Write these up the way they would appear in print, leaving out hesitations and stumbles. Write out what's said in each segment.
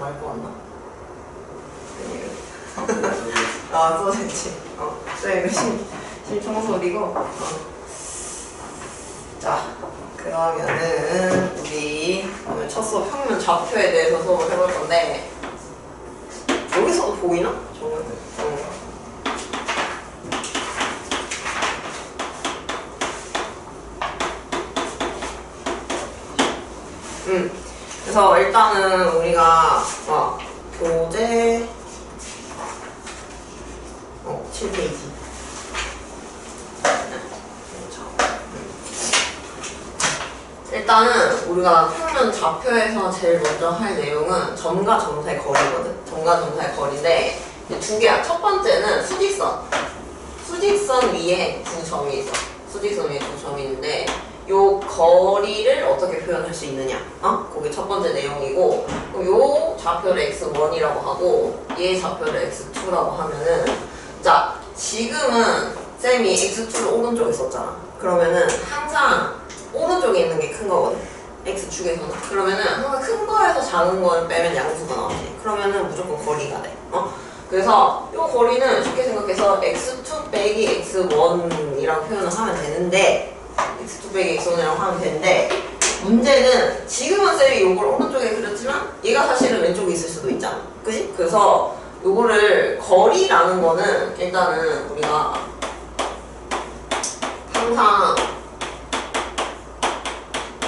알 거 같나? 아, 소세지. 이거 심청소리고. 자, 그러면은 우리 오늘 첫 수업 평면 좌표에 대해서 수업을 해볼 건데 여기서도 보이나? 저거. 그래서 일단은 우리가 교재 7페이지. 일단은 우리가 평면 좌표에서 제일 먼저 할 내용은 점과 점사의 거리거든. 점과 점사의 거리인데 두 개야. 첫 번째는 수직선. 수직선 위에 두 점이 있어. 수직선 위에 두 점이 있는데 요 거리를 어떻게 표현할 수 있느냐? 그게 첫 번째 내용이고, 요 좌표를 x1이라고 하고 얘 좌표를 x2라고 하면은, 자, 지금은 쌤이 x2를 오른쪽에 썼잖아. 그러면은 항상 오른쪽에 있는 게 큰 거거든. x축에서는. 그러면은 항상 큰 거에서 작은 거를 빼면 양수가 나오지. 그러면은 무조건 거리가 돼. 그래서 요 거리는 쉽게 생각해서 x2 빼기 x1이라고 표현을 하면 되는데, x2 빼기 x1이라고 하면 되는데, 문제는 지금은 쌤이 요걸 오른쪽에 그렸지만 얘가 사실은 왼쪽에 있을 수도 있잖아. 그지? 그래서 요거를 거리라는 거는 일단은 우리가 항상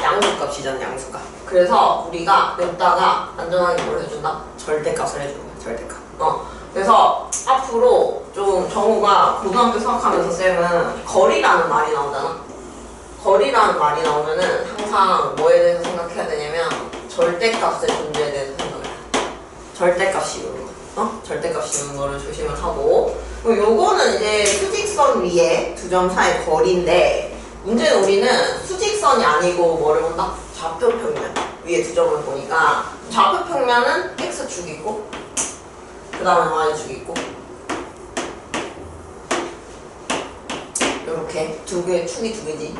양수값이잖아. 양수값. 그래서 우리가 여기다가 안전하게 뭘 해준다? 절대값을 해주는 거야. 절대값. 그래서 앞으로 좀 정우가 고등학교 수학하면서 쌤은 거리라는 말이 나오잖아. 거리라는 말이 나오면은 항상 뭐에 대해서 생각해야 되냐면 절대값의 존재에 대해서 생각해야 돼. 절대값 씌우는 거. 절대값 씌우는 거를 조심을 하고, 요거는 이제 수직선 위에 두 점 사이 거리인데, 문제는 우리는 수직선이 아니고 뭐를 본다? 좌표평면 위에 두 점을 보니까 좌표평면은 x축 있고 그 다음에 y축 있고 이렇게 두 개, 축이 두 개지.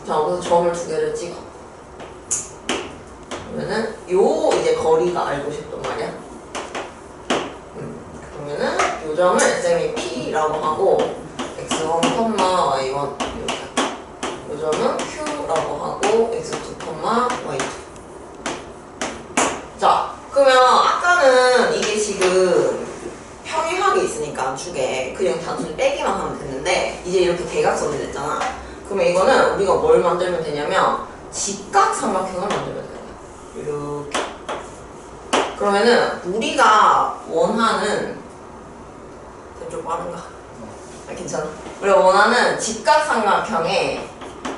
자, 그래서 점을 두 개를 찍어. 그러면은 요 이제 거리가 알고 싶단 말이야. 그러면은 요 점을 쌤이 P라고 하고 x1, y1 이렇게. 요 점은 Q라고 하고 x2, y2. 자, 그러면 아까는 이게 지금 평행하게 있으니까 축에 그냥 단순히 빼기만 하면 됐는데 이제 이렇게 대각선이 됐잖아. 그러면 이거는 우리가 뭘 만들면 되냐면 직각삼각형을 만들면 돼요. 이렇게. 그러면은 우리가 원하는 좀 빠른가? 괜찮아. 우리가 원하는 직각삼각형의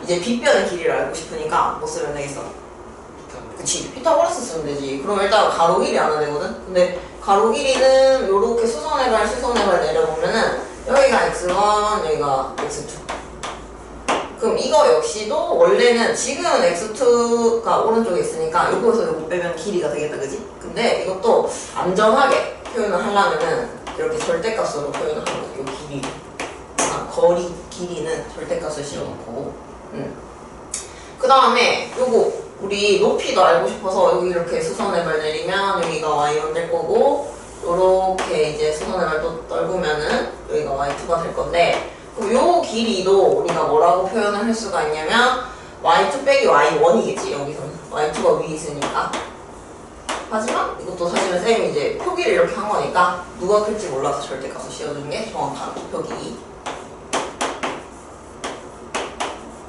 이제 빗변의 길이를 알고 싶으니까 뭐 쓰면 되겠어? 그치, 피타고라스 쓰면 되지. 그럼 일단 가로 길이 안 되거든? 근데 가로 길이는 요렇게 수선의 발 내려보면은 여기가 x1, 여기가 x2. 그럼 이거 역시도 원래는 지금은 x2가 오른쪽에 있으니까 요거에서 요거 빼면 길이가 되겠다, 그지? 근데 이것도 안전하게 표현을 하려면은 이렇게 절대값으로 표현을 하는 거지, 요 길이. 거리 길이는 절대값을 씌워놓고. 그 다음에 요거 우리 높이도 알고 싶어서 여기 이렇게 수선의 발 내리면 여기가 y1 될 거고, 요렇게 이제 수선의 발 또 떨구면은 여기가 y2가 될 건데, 그럼 요 길이도 우리가 뭐라고 표현을 할 수가 있냐면 y2 빼기 y1이겠지. 여기서는 y2가 위에 있으니까. 하지만 이것도 사실은 쌤이 이제 표기를 이렇게 한 거니까 누가 클지 몰라서 절대값을 씌워주는 게 정확한 표기.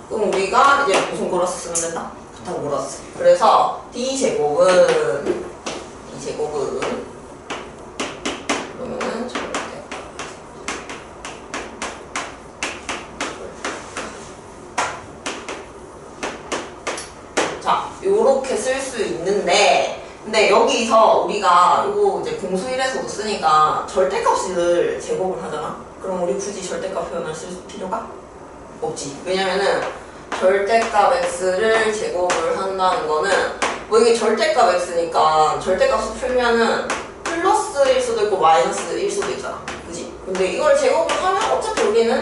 그럼 우리가 이제 무슨 골라서 쓰면 된다? 피타고라스. 그래서 d제곱은 그러면은 절대. 자, 요렇게 쓸 수 있는데, 근데 여기서 우리가 이거 이제 공수 1에서도 쓰니까 절대값을 제곱을 하잖아? 그럼 우리 굳이 절대값 표현을 쓸 필요가 없지. 왜냐면은 절대값 x를 제곱을 한다는 거는 뭐 이게 절대값 x니까 절대값을 풀면은 플러스일 수도 있고 마이너스일 수도 있잖아. 그지? 근데 이걸 제곱을 하면 어차피 우리는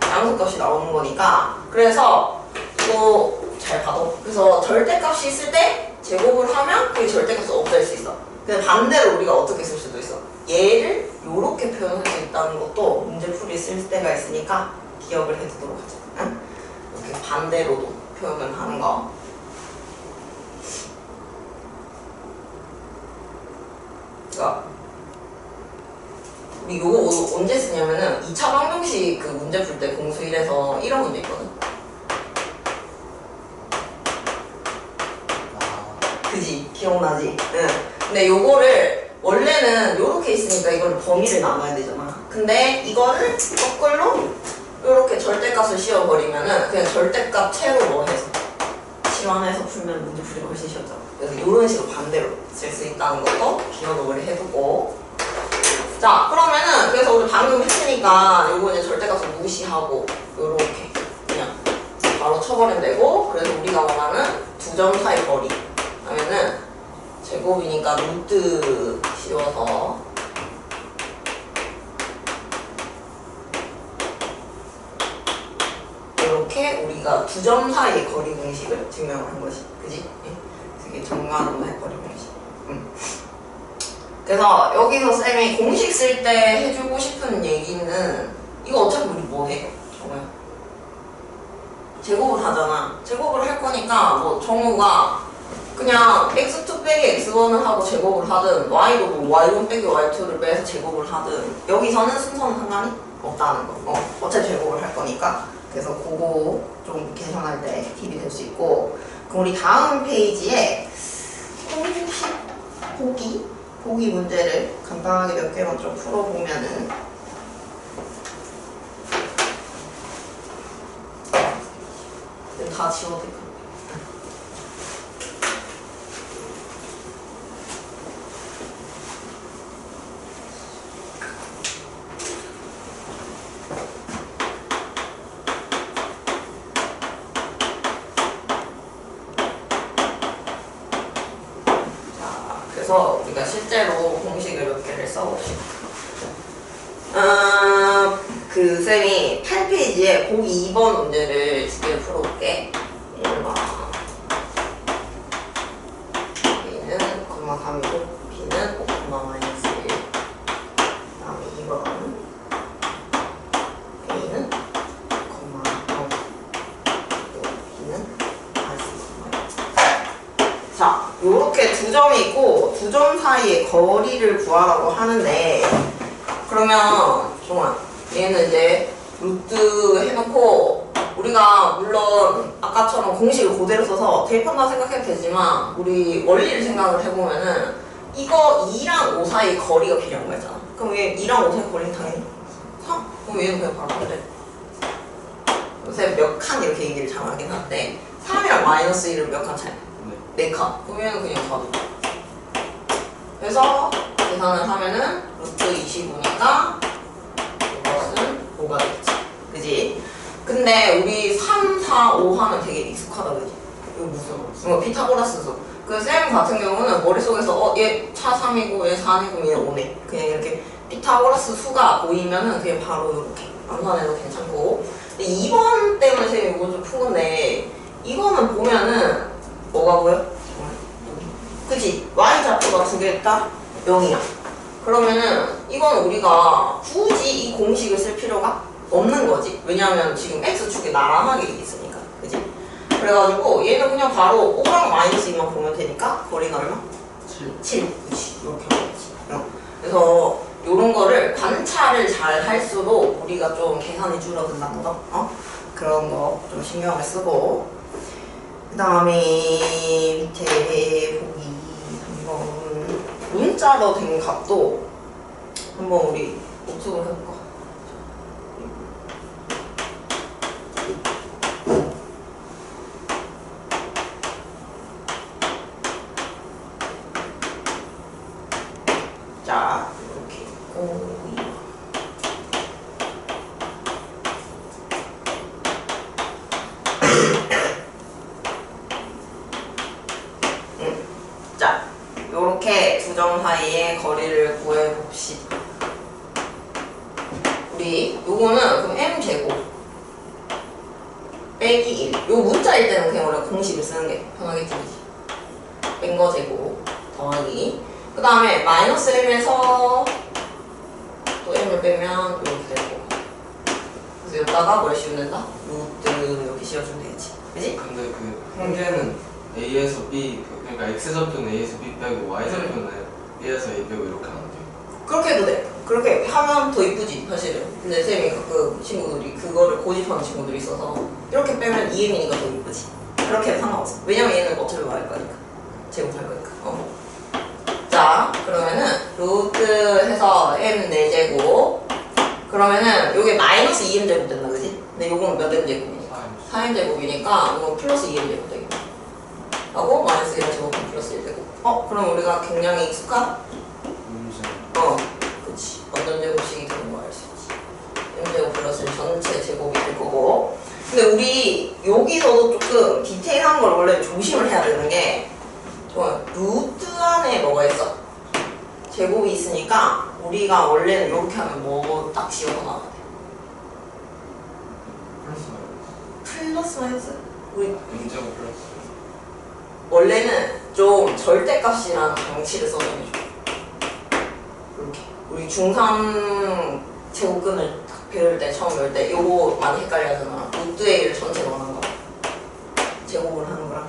양수값이 나오는 거니까, 그래서 이거 잘 봐도, 그래서 절대값이 있을 때 제곱을 하면 그게 절대값을 없앨 수 있어. 근데 반대로 우리가 어떻게 쓸 수도 있어. 얘를 이렇게 표현할 수 있다는 것도 문제풀이 쓸 때가 있으니까 기억을 해두도록 하자. 응? 이렇게 반대로도 표현을 하는 거. 그러니까 우리 요거 언제 쓰냐면은 2차 방정식 그 문제 풀 때 공수 1에서 이런 문제 있거든. 그지? 기억나지? 응. 근데 요거를 원래는 요렇게 있으니까 이걸 범위를 나눠야 되잖아. 근데 이거를 거꾸로 요렇게 절대값을 씌워버리면은 그냥 절대값 채로 뭐 해서 실환해서 풀면 문제풀이가 훨씬 쉬워져. 그래서 요런 식으로 반대로 쓸 수 있다는 것도 기억을 해두고. 자, 그러면은 그래서 우리 방금 했으니까 요거 이제 절대값을 무시하고 요렇게 그냥 바로 쳐버리면 되고. 그래서 우리가 원하는 두 점 사이 거리 하면은 제곱이니까 루트 씌워서 이렇게 우리가 두 점 사이의 거리 공식을 증명을 한 것이, 그지? 이게 정관음의 거리 공식. 그래서 여기서 쌤이 공식 쓸 때 해주고 싶은 얘기는 이거 어차피 우리 뭐 해? 정우야? 제곱을 하잖아. 제곱을 할 거니까 뭐 정우가 그냥 x2 빼기 x1을 하고 제곱을 하든 y도 뭐 y1 빼기 y2를 빼서 제곱을 하든 여기서는 순서는 상관이 없다는 거. 어차피 제곱을 할 거니까. 그래서 그거 좀 계산할 때 팁이 될 수 있고. 그럼 우리 다음 페이지에 공식 보기 문제를 간단하게 몇 개만 좀 풀어보면은 다 지워도 될까? 그래서 우리가 실제로 공식을 몇 개를 써봅시다. 그 쌤이 8페이지에 보기 2번 문제를 두 개를 풀어볼게. A는 3이고 B는 5, -1. 다음에 2번 A는 0, B는 -1. 자, 요렇게 두 점이 있고 두 점 사이의 거리를 구하라고 하는데, 그러면 정말 얘는 이제 루트 해놓고 우리가 물론 아까처럼 공식을 그대로 써서 대입한다고 생각해도 되지만 우리 원리를 생각을 해보면은 이거 2랑 5 사이 거리가 필요한 거잖아. 그럼 얘 2랑 5 사이 거리는 당연히 3? 그럼 얘는 그냥 바로 그래. 요새 몇 칸 이렇게 얘기를 잘 하긴 한데 3이랑 -1을 몇 칸 차이? 4칸. 그럼 얘는 그냥 가도 돼. 그래서 계산을 하면은 루트 25니까 이것은 5가 되겠지. 그지? 근데 우리 3, 4, 5 하면 되게 익숙하다, 그지? 이거 무슨 이거 피타고라스 수. 그 쌤 같은 경우는 머릿속에서 얘 차 3이고 얘 4이고 얘 5네. 그냥 이렇게 피타고라스 수가 보이면은 그냥 바로 이렇게 암산해도 괜찮고. 근데 2번 때문에 쌤이 이거 좀 푼 건데 이거는 보면은 뭐가 보여? 그치? y좌표가 두 개 다 0이야. 그러면은 이건 우리가 굳이 이 공식을 쓸 필요가 없는 거지. 왜냐하면 지금 x축에 나란하게 있으니까. 그치? 그래가지고 얘는 그냥 바로 5랑 -2만 보면 되니까 거리가 얼마? 7. 그치? 이렇게 하겠지. 그래서 요런 거를 관찰을 잘 할수록 우리가 좀 계산이 줄어든다는 거. 그런 거 좀 신경을 쓰고. 그 다음에 밑에 보기 한번 문자로 된 값도 한번 우리 복습을 해볼까? 자, 이렇게 있고 자, 요렇게 두 점 사이의 거리를 구해봅시다. 우리 요거는 그럼 m제곱 빼기 1. 요 문자일 때는 그냥 원래 공식을 쓰는 게 편하겠지. 뺀 거 제곱 더하기 그 다음에 마이너스 m에서 또 m을 빼면 이렇게 되고 그래서 여기다가 뭘 씌우면 된다? 루트 이렇게 씌워주면 되겠지 그지? 근데 그 한계는 A에서 B 그러니까 X좌표는 A에서 B 빼고 Y좌표는 B에서 A 빼고 이렇게 하면 돼요. 그렇게 해도 돼. 그렇게 하면 더 이쁘지 사실은. 근데 쌤이 가끔 친구들이 그거를 고집하는 친구들이 있어서 이렇게 빼면 2m이니까 더 이쁘지. 그렇게 해도 상관없어. 왜냐면 얘는 어차피 말할 거니까. 제곱할 거니까. 자 그러면은 루트 해서 m 4제곱 그러면은 요게 마이너스 2m제곱 된다 그지? 근데 요거는 몇 m제곱이니까? 4m제곱이니까 이건 플러스 2m제곱 되겠다. 하고 마이너스 1제곱 플러스 1제곱. 그럼 우리가 굉장히 익숙한? 그치. 어떤 제곱식이 되는 거 알 수 있지. m제곱 플러스 전체 제곱이 될 거고. 근데 우리 여기서도 조금 디테일한 걸 원래 조심을 해야 되는 게 루트 안에 뭐가 있어? 제곱이 있으니까 우리가 원래는 이렇게 하면 뭐 딱 씌워서 나와야 돼? 플러스 마이너스? 우리 m제곱 플러스 원래는 좀 절대값이라는 장치를 써주면 좋아. 이렇게 우리 중3 제곱근을 딱 배울 때 처음 배울 때 요거 많이 헷갈려 하잖아. 루트 A를 전체로 하는 거 제곱을 하는 거랑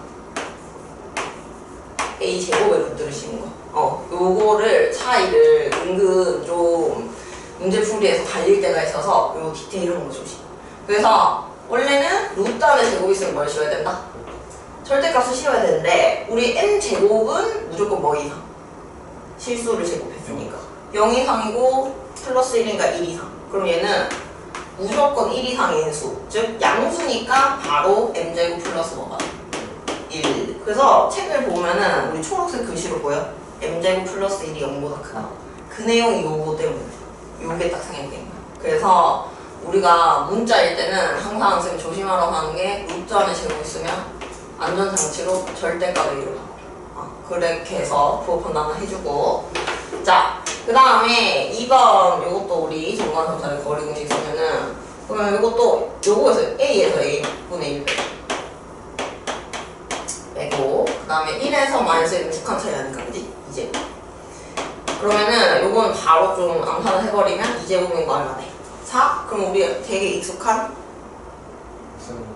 A 제곱에 루트를 씌운 거 요거를 차이를 은근 좀 문제 풀이에서 갈릴 때가 있어서 요 디테일한 거 조심. 그래서 원래는 루트 안에 제곱이 있으면 뭘 씌워야 된다? 절대값을 씌워야 되는데 우리 n제곱은 무조건 뭐 이상? 실수를 제곱했으니까 0 이상이고 플러스 1이니까 1 이상. 그럼 얘는 무조건 1 이상인 수, 즉 양수니까 바로 m제곱 플러스 뭐가? 1. 그래서 책을 보면은 우리 초록색 글씨로 보여? m제곱 플러스 1이 0보다 크다. 그 내용이 요거 때문에 요게 딱 생각된 거야. 그래서 우리가 문자일 때는 항상 쌤 조심하라고 하는 게 루트 안에 제곱 있으면 안전장치로 절대값을 이용하고 그렇게 해서 부호 판단을 해주고. 자 그 다음에 2번 요것도 우리 정관sam사의 거리공식 쓰면은 그러면 요것도 요거에서 A에서 A분의 1 빼고 그 다음에 1에서 마이너스 1은 극한 차이 나니까 그지? 2제곱. 그러면은 요거는 바로 좀 암산을 해버리면 2제곱인 거 얼마 돼? 4? 그럼 우리 되게 익숙한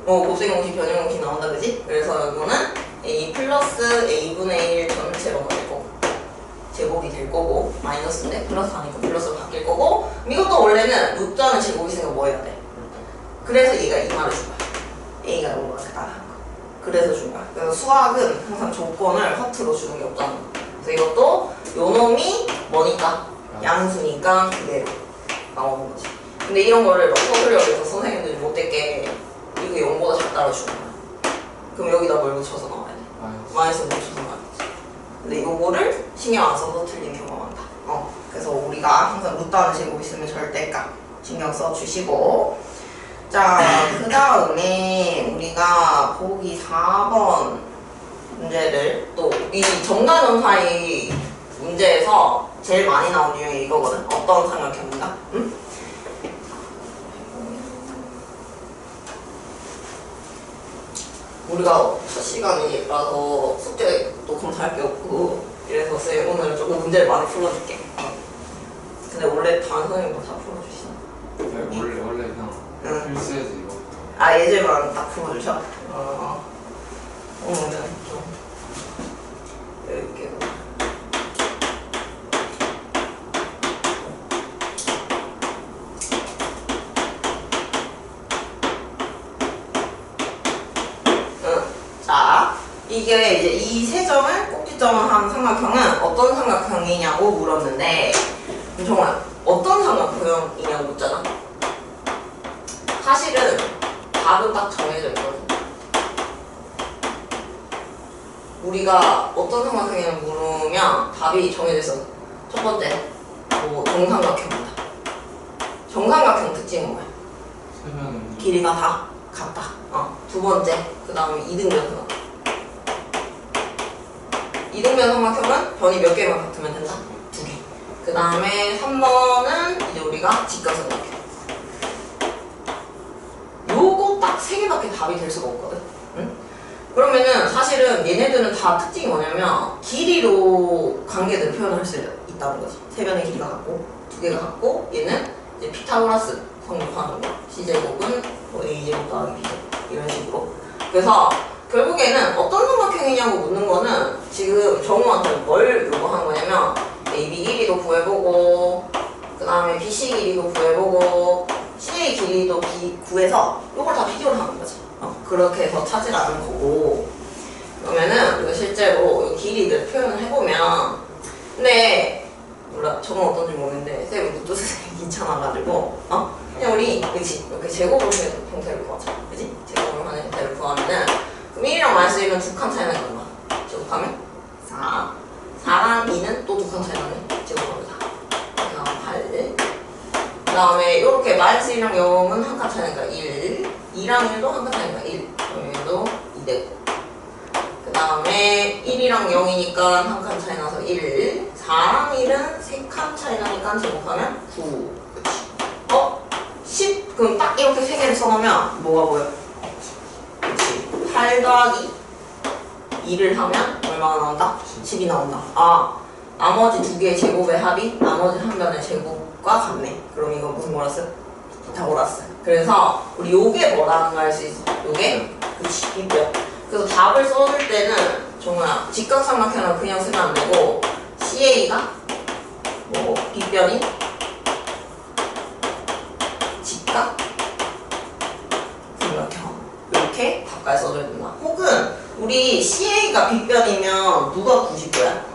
곱셈 공식, 변형 공식 나온다 그지? 그래서 이거는 A 플러스 A분의 1 전체로 될 거고 제곱이 될 거고 마이너스인데 플러스 하니까 플러스로 바뀔 거고 이것도 원래는 루트 안에 제곱이 있으니까 뭐 해야 돼? 그래서 얘가 이 말을 준 거야. A가 요거가 크다 하는 거. 그래서 준 거야. 그래서 수학은 항상 조건을 허투루 주는 게 없다는 거. 그래서 이것도 요 놈이 뭐니까? 양수니까 그대로 나오는 거지. 근데 이런 거를 막 써주려고 해서 선생님들이 못됐게 이거 0보다 작다고 주는 거야. 그럼 여기다 뭘 붙여서 나와야 돼? 마이너스 붙여서 나와야 돼. 근데 요거를 신경 안 써서 틀린 경우가 많다. 그래서 우리가 항상 루트 안에 제곱 있으면 절대값 신경 써 주시고. 자, 그 다음에 우리가 보기 4번 문제를 또 이 정관점사의 문제에서 제일 많이 나온 유형이 이거거든. 어떤 삼각형인가? 응? 우리가 첫 시간이라서 숙제도 검사할 게 없고 이래서 쌤 오늘 조금 문제를 많이 풀어줄게. 근데 원래 다른 선생님도 다 풀어주시나? 네, 원래 그냥 필수해야지 이거. 예제만 딱 풀어주셔? 오늘은 좀 이렇게 자, 이게 이제 이 세 점을 꼭지점을 한 삼각형은 어떤 삼각형이냐고 물었는데 정말 어떤 삼각형이냐고 묻잖아. 사실은 답은 딱 정해져 있거든. 우리가 어떤 삼각형이냐고 물으면 답이 정해져 있어. 첫 번째, 정삼각형이다. 정삼각형 특징은 뭐야? 길이가 다 같다. 두 번째, 그 다음에 이등변 삼각형. 이등변 삼각형은 변이 몇 개만 같으면 된다? 2개. 그 다음에 3번은 이제 우리가 직각삼각형. 요거 딱 3개밖에 답이 될 수가 없거든. 응? 그러면은 사실은 얘네들은 다 특징이 뭐냐면 길이로 관계를 표현할 수 있다는 거지. 세 변의 길이가 같고 두 개가 같고 얘는 이제 피타고라스 성립하는 거. C제곱은 뭐 A제곱 더하기 B제곱 이런 식으로. 그래서 결국에는 어떤 삼각형이냐고 묻는 거는 지금 정우한테 뭘 요구하는 거냐면 AB 길이도 구해보고 그 다음에 BC 길이도 구해보고 CA 길이도 구해서 이걸 다 비교를 하는 거지. 그렇게 해서 찾으라는 거고. 그러면은 우리가 실제로 이 길이를 표현을 해보면 근데 몰라 저건 어떤지 모르겠는데 쌤이 무뜻이 귀찮아가지고 그냥 우리 그치 이렇게 제곱을 해서 형태를 구하자. 그치? 제곱을 하는 형태를 구하면은 그럼 1이랑 마이너스 1은 두 칸 차이 나는 거야. 제곱하면 4 4랑 2는 또 두 칸 차이 나네. 제곱하면 4 8 그 다음에 이렇게 마이너스 1이랑 0은 한 칸 차이 나니까 1 2랑 1도 한 칸 차이 나니까 1 그럼 얘도 2 되고 그 다음에 1이랑 0이니까 한 칸 차이 나서 1 4랑 1은 3칸 차이 나니까 제곱하면 9 그치 10 그럼 딱 이렇게 세 개를 써놓으면 뭐가 보여? 그치 8 더하기 2를 하면 얼마가 나온다? 10이 나온다. 나머지 두 개의 제곱의 합이 나머지 한 변의 제곱과 같네. 그럼 이거 무슨 거라스? 피타고라스. 그래서 우리 요게 뭐라는 걸 알 수 있어? 요게? 그치 빗변. 그래서 답을 써줄 때는 정우야 직각삼각형은 그냥 쓰면 안 되고 CA가 뭐 빗변인 직각 삼각형 이렇게 답까지 써줘야 된다. 혹은 우리 CA가 빗변이면 누가 90도야?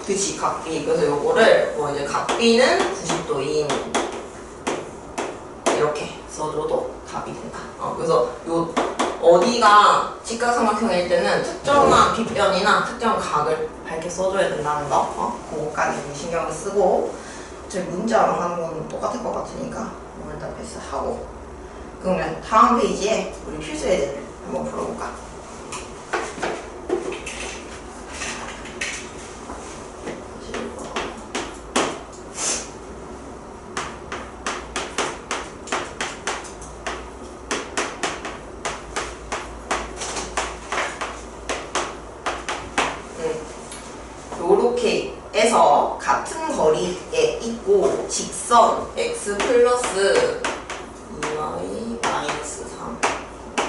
그치 각B. 그래서 요거를 뭐 이제 각B는 90도인 이렇게 써줘도 답이 된다. 그래서 요 어디가 직각삼각형일 때는 특정한 빗변이나 특정한 각을 밝게 써줘야 된다는 거. 그거까지 신경을 쓰고 제 문자랑 하는 건 똑같을 것 같으니까 일단 패스하고. 그러면 다음 페이지에 우리 필수 예제를 한번 풀어볼까? 요렇게 해서 같은 거리에 있고 직선 x 플러스 2y 마이너스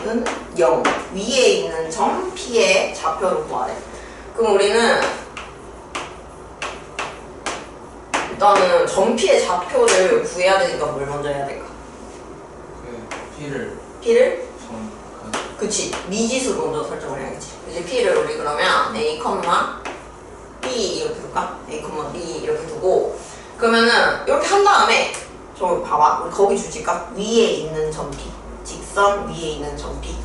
3은 0 위에 있는 점 P의 좌표를 구하래. 그럼 우리는 일단은 점 P의 좌표를 구해야 되니까 뭘 먼저 해야 될까? P를? 그치 미지수로 먼저 설정을 해야겠지. 이제 P를 우리 그러면 A, B 이렇게 둘까? A, B 이렇게 두고 그러면은 이렇게 한 다음에 저 봐봐 우리 거기 주실까? 위에 있는 점 P 직선 위에 있는 점 P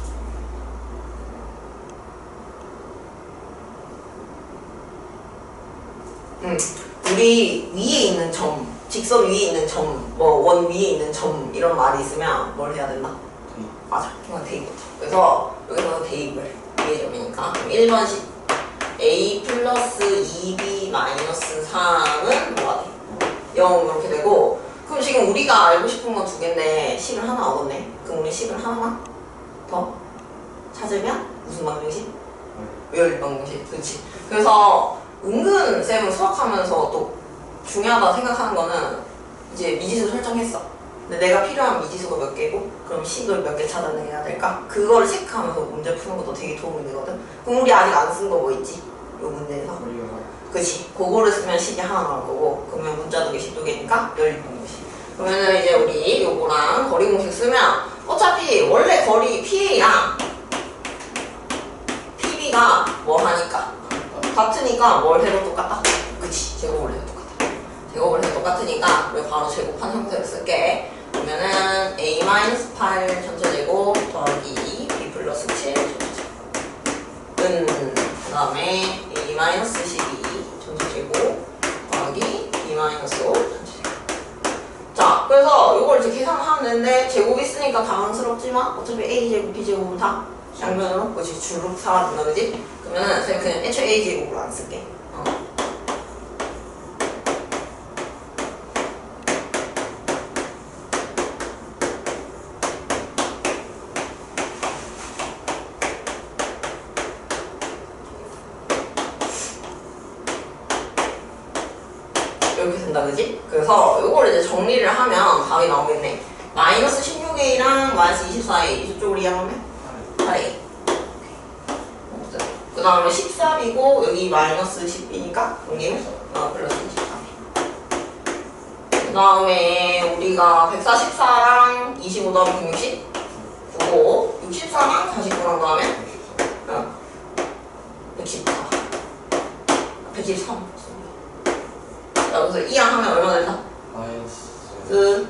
우리 위에 있는 점 직선 위에 있는 점 뭐 원 위에 있는 점 이런 말이 있으면 뭘 해야 된다? 맞아 그냥 대입부터. 그래서 여기서 대입을 위에 점이니까 1번씩 A 플러스 2B 마이너스 3은 뭐가 돼? 0 이렇게 되고 그럼 지금 우리가 알고 싶은 건 두 개인데 식을 하나 얻었네. 그럼 우리 식을 하나만 더 찾으면 무슨 방정식? 외열 방정식. 그치? 그래서 은근 쌤은 수학하면서 또 중요하다 생각하는 거는 이제 미지수 설정했어. 근데 내가 필요한 미지수가 몇 개고 그럼 식을 몇 개 찾아내야 될까? 그거를 체크하면서 문제 푸는 것도 되게 도움이 되거든. 그럼 우리 아직 안 쓴 거 뭐 있지? 요 문제에서 그치? 그거를 쓰면 식이 하나 나올 거고 그러면 문자 두 개씩 두 개니까 16공식. 그러면은 이제 우리 요거랑 거리 공식 쓰면 어차피 원래 거리 PA랑 PB가 뭐 하니까 같으니까 뭘 해도 똑같다? 그치? 제곱을 해도 똑같아. 제곱을 해도 똑같으니까 우리 바로 제곱한 형태를 쓸게. 그러면은 A-8 전체 제곱 더하기 B 플러스 7 전체 제곱 그 다음에 A-12 전체 제곱 더하기 B-5 전체 제곱. 자 그래서 이걸 이제 계산하면 되는데 제곱이 있으니까 당황스럽지만 어차피 A제곱 B제곱은 다 양면으로 그치 주로 사라진다 그지? 그러면은 그냥 애초에 A제곱으로 안 쓸게. 이렇게 된다, 그지? 그래서 요걸 이제 정리를 하면 답이 나오겠네. 마이너스 16A랑 마이너스 24A 이쪽으로 이항하면 8A. 그 다음에 13이고 여기 마이너스 10이니까 여기는 플러스 23. 그 다음에 우리가 144랑 25 더하면 160 9고 64랑 49랑 더하면 114 113. 자, 그래서 이항 하면 얼마 된다? 마이너스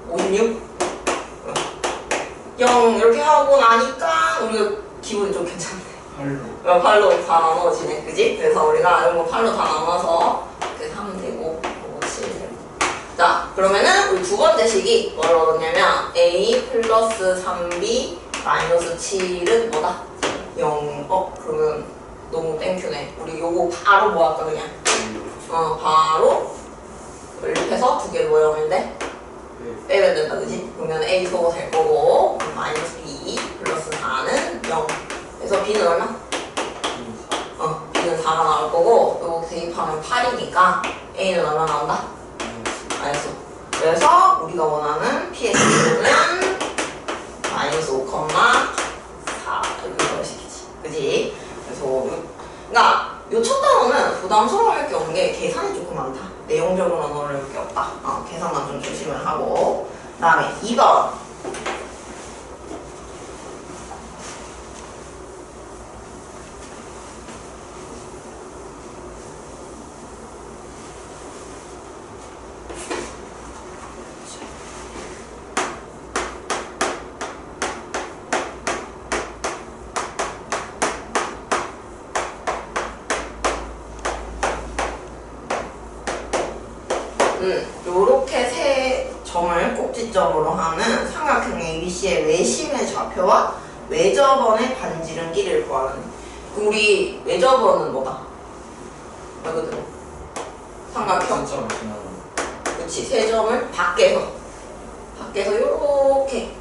56 0 이렇게 하고 나니까 우리가 기분이 좀 괜찮네. 8로 8로 다 나눠지네, 그지? 그래서 우리가 이런 거 8로 다 나눠서 이렇게 하면 되고, 이거 7 되고. 자, 그러면은 우리 두 번째 식이 뭘 얻었냐면 A 플러스 3B 마이너스 7은 뭐다? 0. 그러면 너무 땡큐네. 우리 요거 바로 뭐 할까 그냥? 바로 연립해서 두 개를 뭐 하면 돼? 빼면 된다, 그지? 그러면 A 소거 될 거고 마이너스 B 플러스 4는 0. 그래서 B는 얼마? B는 4가 나올 거고 요거 대입하면 8이니까 A는 얼마 나온다? 마이너스 5. 그래서 우리가 원하는 PS는 마이너스 5,4 이걸 시키지, 그지? 그래서 그러니까 요 첫 단어는 부담스러워할 게 없는 게 계산이 조금 많다. 내용적으로는 어려울 게 없다. 계산만 좀 조심을 하고. 그 다음에 2번. 요렇게 세 점을 꼭지점으로 하는 삼각형 ABC의 외심의 좌표와 외접원의 반지름 길이를 구하는. 우리 외접원은 뭐다? 말 그대로 삼각형. 그렇지. 세 점을 밖에서 요렇게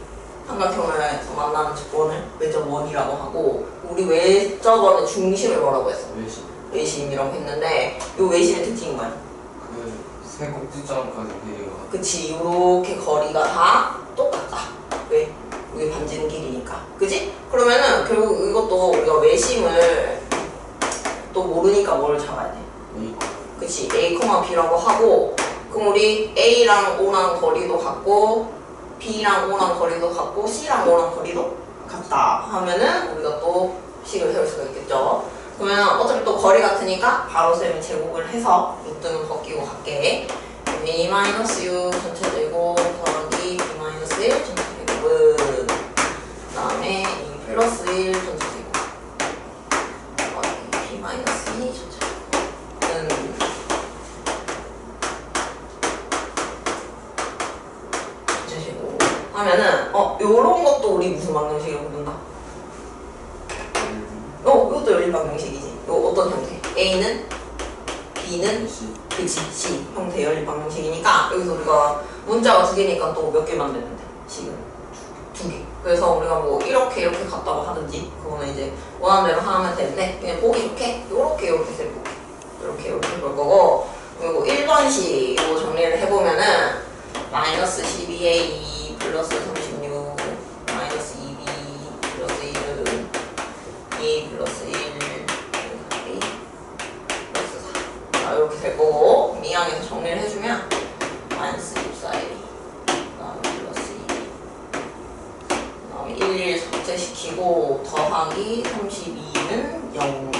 삼각형을 만나는 원을 외접원이라고 하고, 우리 외접원의 중심을 뭐라고 했어? 외심이라고 했는데 요 외심의 특징이 뭐야? 세 꼭지점까지 길이가 그치, 요렇게 거리가 다 똑같다. 왜? 이게 반지름 길이니까, 그지? 그러면은 결국 이것도 우리가 외심을 또 모르니까 뭘 잡아야 돼? 그치, A, B라고 하고, 그럼 우리 A랑 O랑 거리도 같고 B랑 O랑 거리도 같고 C랑 O랑 거리도 같다 하면은 우리가 또 식을 세울 수가 있겠죠. 그러면 어차피 또 거리 같으니까 바로 쌤이 제곱을 해서 루트는 벗기고 갈게. A-U 전체 제곱 더하기 B-1 전체 제곱은 그 다음에 E 플러스 1 전체 제곱 더하기 B-2 전체 제곱은 전체 제곱 하면은 요런 것도 우리 무슨 방정식을 부른다? 이것도 연립 방정식이지. 요 어떤 형태? A는 B는 그치 C 형태 연립 방정식이니까 여기서 우리가 문자가 두 개니까 또 몇 개 만드는데 식은 두 개. 그래서 우리가 뭐 이렇게 갔다고 하든지 그거는 이제 원하는 대로 하면 되는데 그냥 보기 좋게 요렇게 세볼게. 이렇게 볼 거고, 그리고 1번식 이거 정리를 해보면은 마이너스 12A 플러스 36 마이너스 2B 플러스 1은 A 플러스 1 A 플러스 4. 자, 이렇게 될 거고, 미항에서 정리를 해주면 마이너스 24A 그 다음에 플러스 2 그 다음에 1 삭제시키고 더하기 32는 0.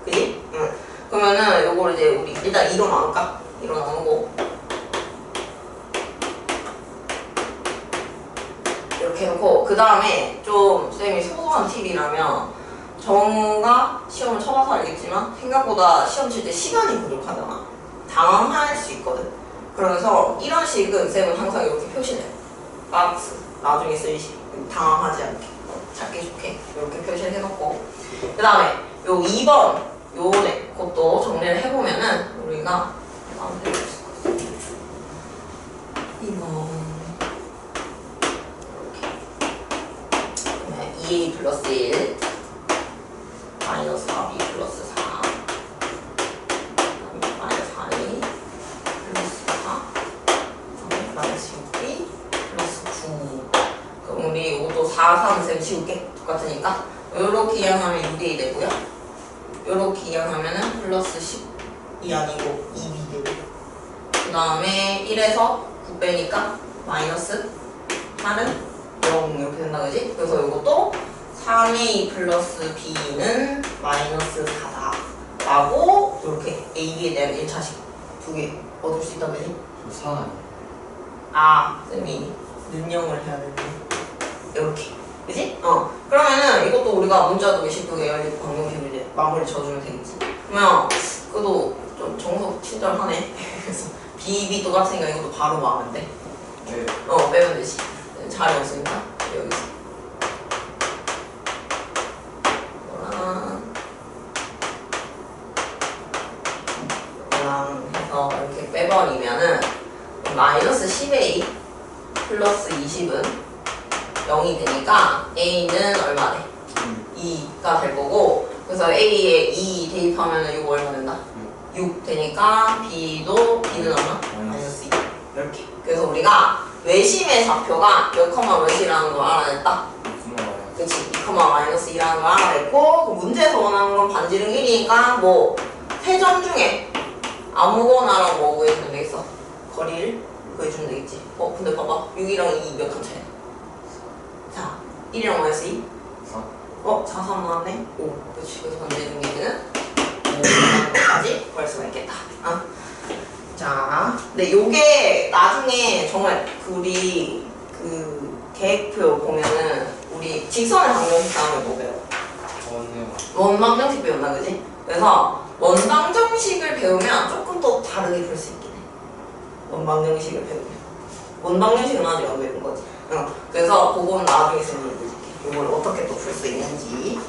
그지? 응. 그러면은 요거를 이제 우리 일단 2로 나눌까? 2로 나누고 이렇게 해놓고, 그 다음에 좀 쌤이 소소한 팁이라면, 정우가 시험을 쳐봐서 알겠지만 생각보다 시험 칠 때 시간이 부족하잖아. 당황할 수 있거든. 그러면서 이런 식은 쌤은 항상 이렇게 표시해요. 박스 나중에 쓸 식, 당황하지 않게 찾기 좋게 이렇게 표시를 해놓고, 그 다음에 요 2번 요네 그것도 정리를 해보면은 우리가 다음 해볼 수 있을 것 같아요. 2번 이렇게 2A 플러스 1 마이너스 4B 플러스 4 마이너스 4A 4, 3, 쌤 지울게. 똑같으니까. 요렇게 이항하면 6a 되고요. 요렇게 이항하면은 플러스 10이 아니고 2b 되고. 그 다음에 1에서 9 빼니까 마이너스 8은 0 이렇게 된다, 그지? 그래서 이것도 3a 플러스 b는 마이너스 4다. 라고 이렇게 a, b에 대한 1차식 두 개 얻을 수 있다, 그지? 저 4 아니에요? 아, 쌤이 능력을 해야 되는데. 이렇게. 그지? 그러면은 이것도 우리가 문자도 식도 열리고 방정식을 이제 마무리 져주면 되겠지. 그러면 그래도 좀 정석 친절하네. 그래서 b 똑같으니까 이것도 바로 마으면 돼. 네. 빼면 되지. 자리 없으니까 여기서. 이거랑 해서 이렇게 빼버리면은 마이너스 10a 플러스 20은 0이 되니까 a는 얼마 돼? 2가 될 거고, 그래서 a에 2 대입하면 이거 얼마 된다? 6 되니까 b는 얼마? 마이너스 2 이렇게. 그래서 우리가 외심의 좌표가 몇 컴마 몇이라는 걸 알아냈다. 그치? 2 컴마 마이너스 2라는 걸 알아냈고, 그 문제에서 원하는 건 반지름 1이니까 뭐 세 점 중에 아무거나랑 뭐 구해주면 되겠어. 거리를 구해주면 되겠지. 근데 봐봐, 6이랑 2 몇 칸 차이야? 자, 1이랑 마이너스 2? 4, 3 나왔네? 5. 그치. 그래서 반지름 길이는 5까지 구할 수가 있겠다. 자, 근데 요게 나중에 정말 우리 계획표 보면은 우리 직선의 방정식 다음에 뭐 배워? 원방정식 배웠나, 그지? 그래서 원방정식을 배우면 조금 더 다르게 풀 수 있긴 해. 원방정식을 배우면. 원방정식은 아직 안 배운 거지. 그래서 그건 나중에 설명해줄게. 이걸 어떻게 또 풀 수 있는지.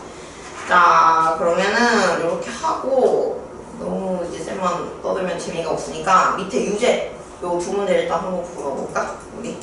자, 그러면은 이렇게 하고, 너무 이제 쌤만 떠들면 재미가 없으니까 밑에 유제 요 두 문제 일단 한번 풀어볼까? 우리.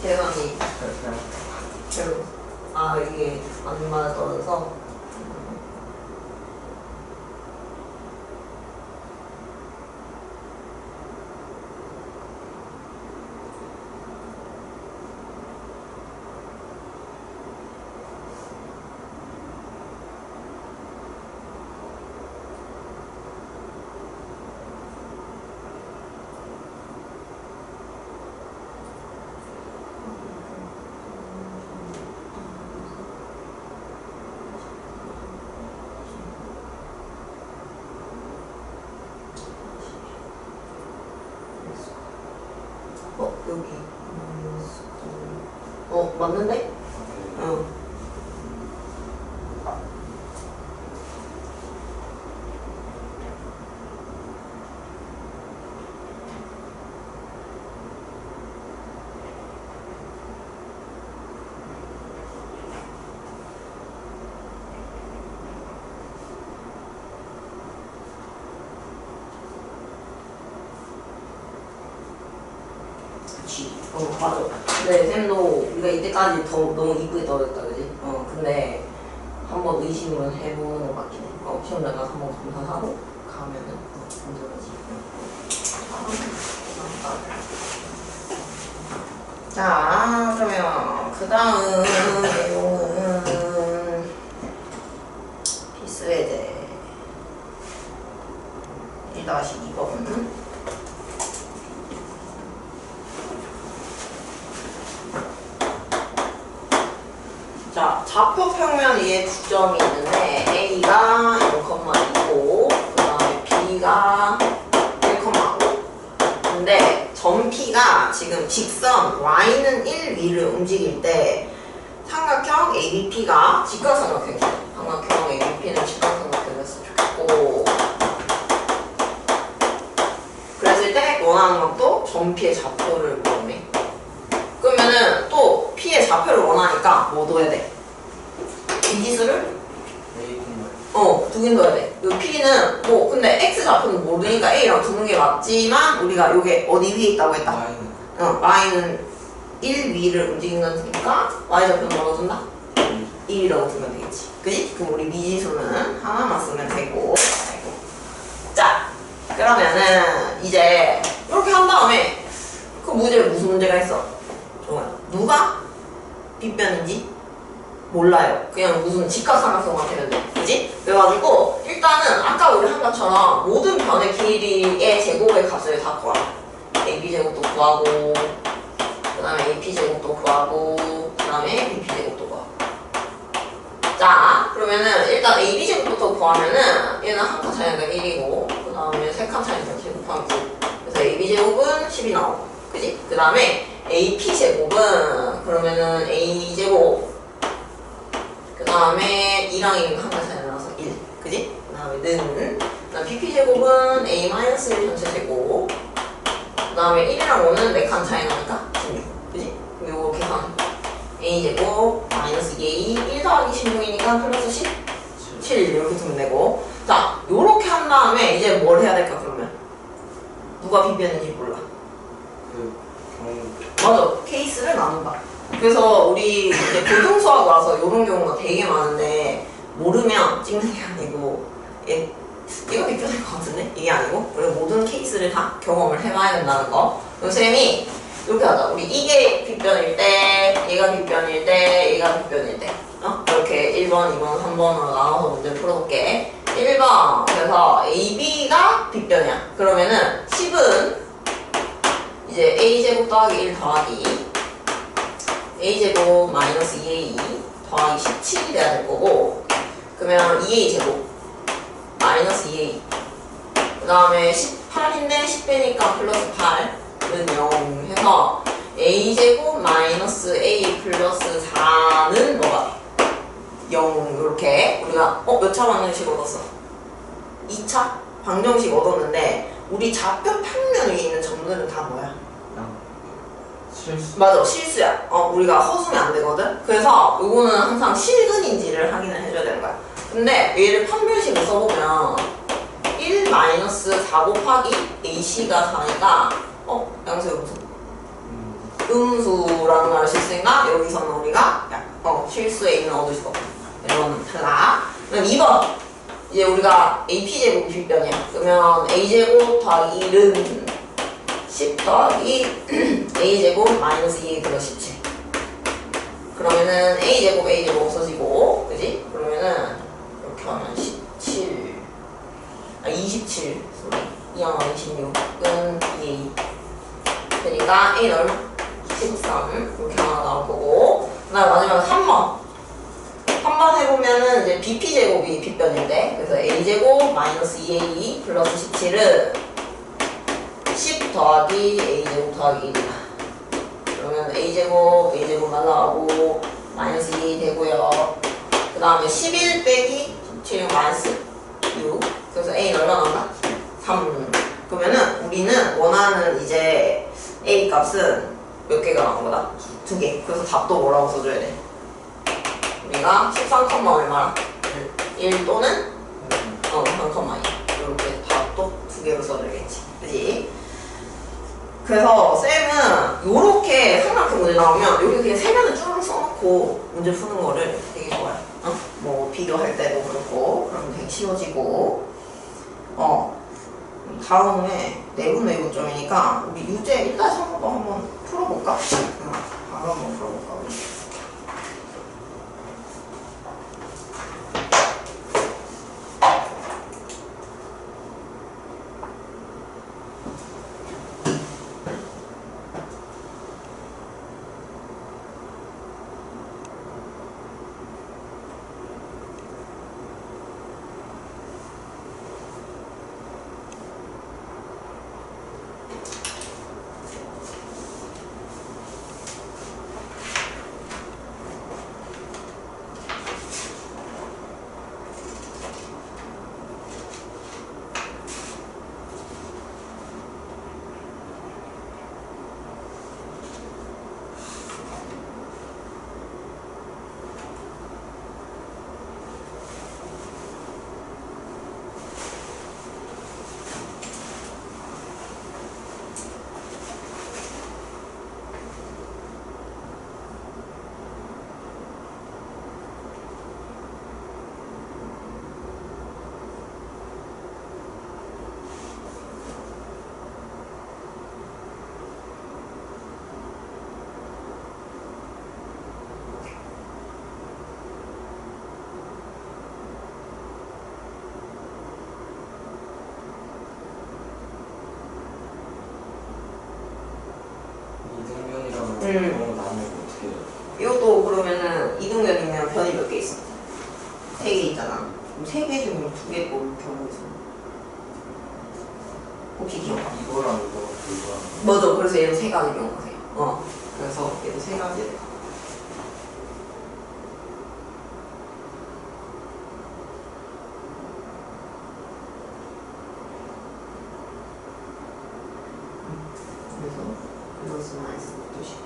재산이 별로. 아, 이게 안 맞아 떨어져서. 여기. 맞는데? 맞아. 근데 쌤도 우리가 이때까지 더 너무 이쁘게 떨어졌다, 그지? 근데 한번 의심을 해보는 것 같긴 해. 시험장 가서 한번 검사하고 가면은 문제지. 자, 그러면 그 다음 내용은 필수예제 1-2번. 자, 좌표 평면 위에 두 점이 있는데 A가 0,2고 그 다음에 B가 1,5. 근데 점 P가 지금 직선 Y는 1 위를 움직일 때 삼각형 ABP가 직각삼각형이죠. 삼각형 ABP는 직각삼각형이었으면 좋겠고, 그랬을 때 원하는 것도 점 P의 좌표를 원해. 그러면은 또 P의 좌표를 원하니까 뭐 둬야 돼? 미지수를? 두긴 둬야 돼. 요 P는 뭐 근데 X 좌표는 모르니까 A랑 두는 게 맞지만 우리가 요게 어디 위에 있다고 했다? Y는 1 위를 움직인다니까 Y 좌표는 뭐라고 준다? 1이라고 두면 되겠지. 그지? 그럼 우리 미지수는 하나만 쓰면 되고. 자, 그러면은 이제 이렇게 한 다음에 그 문제에 무슨 문제가 있어? 누가 빗변인지 몰라요. 그냥 무슨 직각삼각형만 되면 돼. 그지? 그래가지고 일단은 아까 우리 한 것처럼 모든 변의 길이의 제곱의 값을 다 구하라. AB제곱도 구하고 그 다음에 AP제곱도 구하고 그 다음에 BP제곱도 구하고. 자, 그러면은 일단 AB제곱부터 구하면은 얘는 한 칸 차이가 1이고 그 다음에 세 칸 차이가 제곱하면 9. 그래서 AB제곱은 10이 나오고, 그지? 그 다음에 AP제곱은 그러면은 A제곱 그 다음에 2랑 1은 한 칸 차이 나서 1, 그지? 그 다음에 는 BP제곱은 A-1 전체 제곱 그 다음에 1이랑 5는 4칸 차이 나니까 16, 그지? 그럼 요거 계산 A제곱 마이너스 2A 1 더하기 16이니까 플러스 10? 7 이렇게 두면 되고. 자, 요렇게 한 다음에 이제 뭘 해야 될까 그러면? 누가 빗변인지 몰라. 맞아, 케이스를 나눈다. 그래서 우리 이제 고등수학 와서 이런 경우가 되게 많은데 모르면 찍는 게 아니고 이거 비껴질 것 같은데? 이게 아니고 우리가 모든 케이스를 다 경험을 해봐야 된다는 거. 그럼 쌤이 이렇게 하자. 우리 이게 빗변일 때, 얘가 빗변일 때, 얘가 빗변일 때 이렇게 1번, 2번, 3번으로 나눠서 문제 풀어볼게. 1번, 그래서 AB가 빗변이야. 그러면은 10은 이제 A제곱 더하기 1 더하기 A제곱 마이너스 2A 더하기 17이 돼야 될 거고, 그러면 2A제곱 마이너스 2A 그 다음에 18인데 10빼니까 플러스 8은 0 해서 A제곱 마이너스 A 플러스 4는 뭐가? 0. 이렇게 우리가 몇 차 방정식 얻었어? 2차 방정식 얻었는데 우리 좌표 평면 위에 있는 점들은 다 뭐야? 실수. 맞아, 실수야. 우리가 허수면 안 되거든. 그래서 이거는 항상 실근인지를 확인을 해줘야 되는 거야. 근데 얘를 판별식을 써보면 1-4 곱하기 AC가 4니까 양수 여기서 음수라는 걸 알 수 있으니까 여기서는 우리가 실수에 있는 얻을 수가 없고 이런 탈락. 그럼 2번 이제 우리가 AP제곱이 빗변이야. 그러면 A제곱 더하기 1은 10 더하기 A제곱 마이너스 2 플러스 17. 그러면은 A제곱 없어지고 그지? 그러면은 이렇게 하면 27 27 소리 2랑 26은 2A 그러니까 A 넓 13 이렇게 하나 나올 거고 그 다음에 마지막에 3번 해보면은 이제 BP제곱이 빗변인데 그래서 A제곱 마이너스 2A 플러스 17은 10 더하기 A제곱 더하기 1이야. 그러면 A제곱 날라가고 마이너스 2 되고요. 그 다음에 11 빼기 17 마이너스 6 그래서 A 얼마 나온다? 3. 그러면은 우리는 원하는 이제 A 값은 몇 개가 나온 거다? 2개. 그래서 답도 뭐라고 써줘야 돼? 우리가 13, 얼마나? 1 또는 3, 2 이렇게 답도 2개로 써줘야겠지. 그지? 그래서 쌤은 요렇게 삼각형 문제 나오면 여기 그냥 세 면을 쭉 써놓고 문제 푸는 거를 되게 좋아해요. 뭐 비교할 때도 그렇고 그러면 되게 쉬워지고 다음에 내분 외국점이니까 우리 유제 1-3도 한번 풀어볼까? 바로 한번 풀어볼까 우리. 나누면 어떻게 해요? 이것도 그러면은 이등변이면 변이 몇 개 있어? 3개 있잖아. 그럼 3개 중에 2개 꼴 경우 있어. 혹시 기억나? 이거랑 이거랑 맞아. 그래서 얘는 3가지 경우세요. 그래서 얘도 3가지. 그래서 플러스 마이너스 또 19.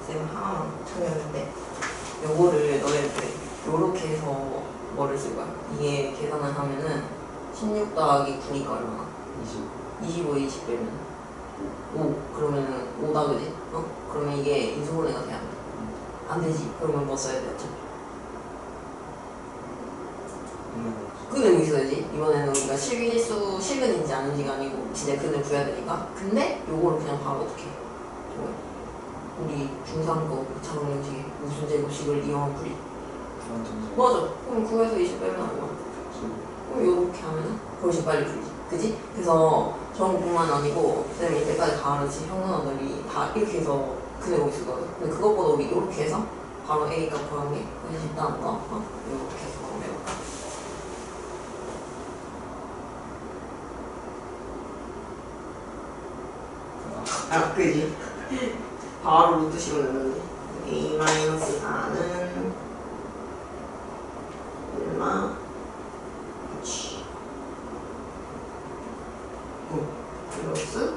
쌤 하나만 찾았는데 요거를 너네들 요렇게 해서 뭐를 쓸 거야? 이게 계산을 하면은 16 더하기 9니까 얼마나? 25, 20 빼면 5. 그러면은 5다 그지? 그러면 이게 인수분해가 돼야 돼. 안 되지. 그러면 뭐 써야 돼? 어차피. 근을 있어야지. 이번에는 우리가 실기실수 실근인지 아닌지가 아니고 진짜 근을 구해야 되니까. 근데 요거를 그냥 바로 어떻게 해? 우리 중3 거 2차 방정식에 무슨 제곱식을 이용한 풀이. 맞아. 그럼 9에서 20 빼면 얼마? 그럼 요렇게 하면은 훨씬 빨리 풀리지. 그지? 그래서 저것뿐만 아니고 쌤이 이때까지 가르친 형사들이 다 이렇게 해서 그대로 있었거든. 근데 그것보다 우리 이렇게 해서 바로 A 값 구하는 게 훨씬 쉽다는 거. 이렇게 해서 한번 해볼까? 그지? 바로 루트 씌우는데 A-4는 얼마? 그치. 플러스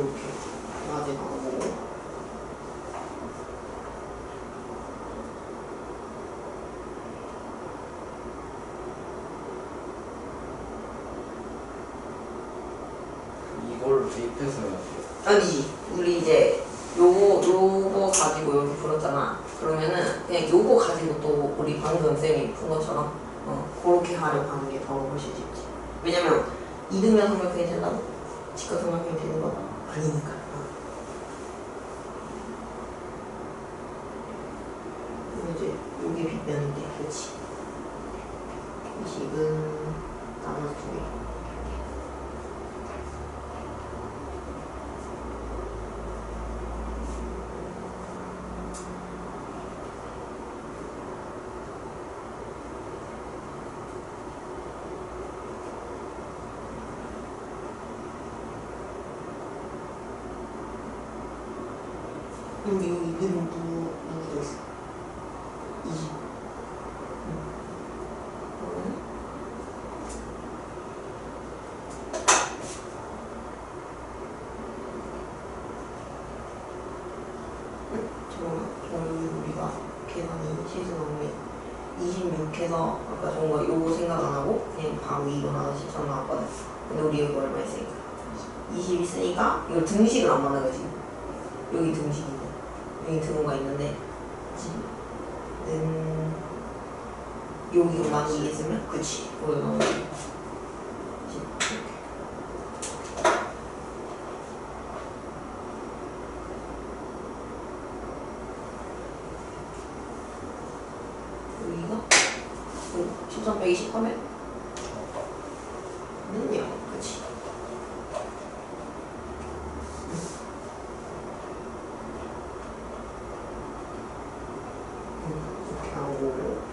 이렇게까지 나오고 이걸 대입해서 해야 돼. 아니지. 우리 이제 요거 가지고 여기 풀었잖아. 그러면은 그냥 요거 가지고 또 우리 방금 쌤이 푼 것처럼 그렇게 하려고 하는 게 더 훨씬 쉽지. 왜냐면 이등변 삼각형이 된다고? 직각 삼각형이 되는 거 아니니까. 그럼 이제 요게 빗변인데, 그렇지. 이 식은 나눠서 2개. 여기 누구 들어있어? 20. 잠깐만. 우리가 계산이 실수나오면 26해서 아까 저거 요거 생각 안 하고 그냥 바로 2번 하나씩 전 나왔거든. 근데 우리 여기 얼마 있으니까 20 있으니까 이걸 등식을 안 맞는 거지. 여기 등식이고 여기 등호가 있는데 여기가 많이 있으면 그치 거기 나오지. 이렇게 여기가 13 빼기 10 하면 는요. 그치. 이렇게 하고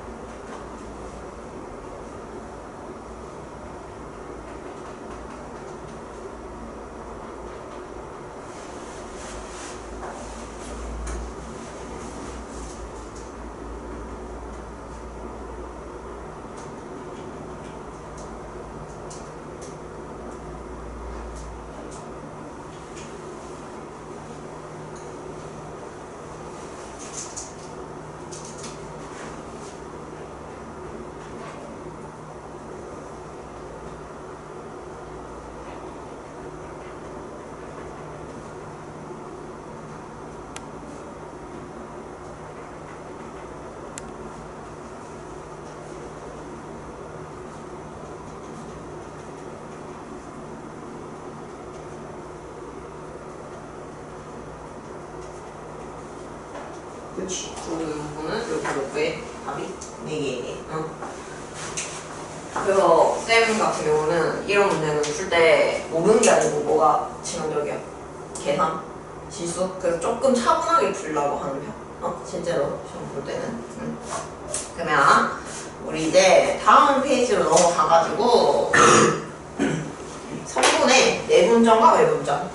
그렇지. 그리고 이거는 이렇게 몇 개? 답이 4개. 그래서 쌤 같은 경우는 이런 문제는 풀 때 모르는 게 아니고 뭐가 치명적이야? 계산, 실수. 그래서 조금 차분하게 풀려고 하는 편. 실제로 시험 볼 때는. 그러면 우리 이제 다음 페이지로 넘어가가지고 3분의 내분점과 외분점.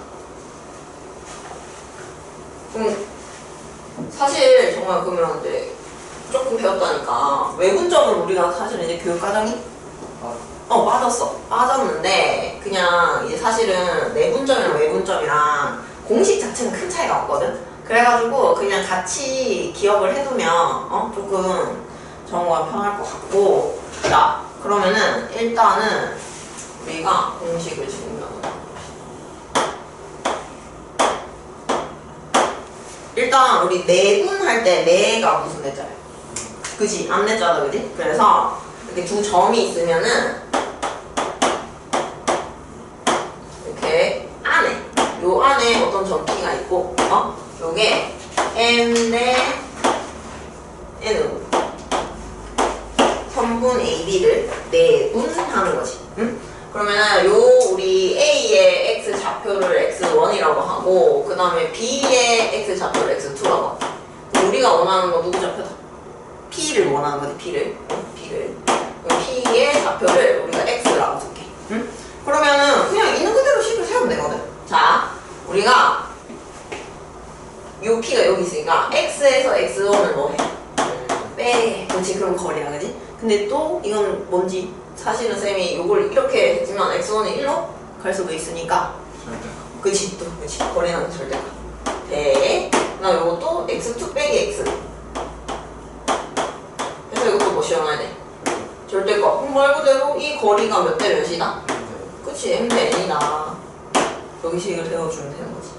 사실 정말 그러면 이제 조금 배웠다니까 외분점을 우리가 사실 이제 교육과정이 빠졌는데 그냥 이제 사실은 내분점이랑 외분점이랑 공식 자체는 큰 차이가 없거든. 그래가지고 그냥 같이 기억을 해두면 조금 정보가 편할 것 같고. 자, 그러면은 일단은 우리가 공식을 지금 일단 우리 내분할 때 내가 무슨 내자야? 그지? 암내자다, 그지? 그래서 이렇게 두 점이 있으면은 이렇게 안에 요 안에 어떤 점피가 있고 요게 m 대 n으로 선분 AB를 내분하는 거지. 응? 그러면 요 우리 A의 X 좌표를 X1이라고 하고 그 다음에 B의 X 좌표를 X2라고 하고 우리가 원하는 건 누구 좌표다? P를 원하는 거지. P를 P의 좌표를 우리가 X라고 쓸게. 응? 그러면은 그냥 있는 그대로 식을 세우면 되거든. 자, 우리가 요 P가 여기 있으니까 X에서 X1을 뭐 해? 빼. 그렇지. 그럼 거리야, 그지? 근데 또 이건 뭔지 사실은 쌤이 이걸 이렇게 했지만 x1이 1로 갈 수도 있으니까 그치 또 그치 거리는 절대값 대 그다음 요것도 x2 빼기 x 그래서 이것도 뭐 시험해야 돼? 절대값. 그럼 말 그대로 이 거리가 몇 대 몇이다? 그치 m 대 n이다. 여기 식을 세워주면 되는 거지.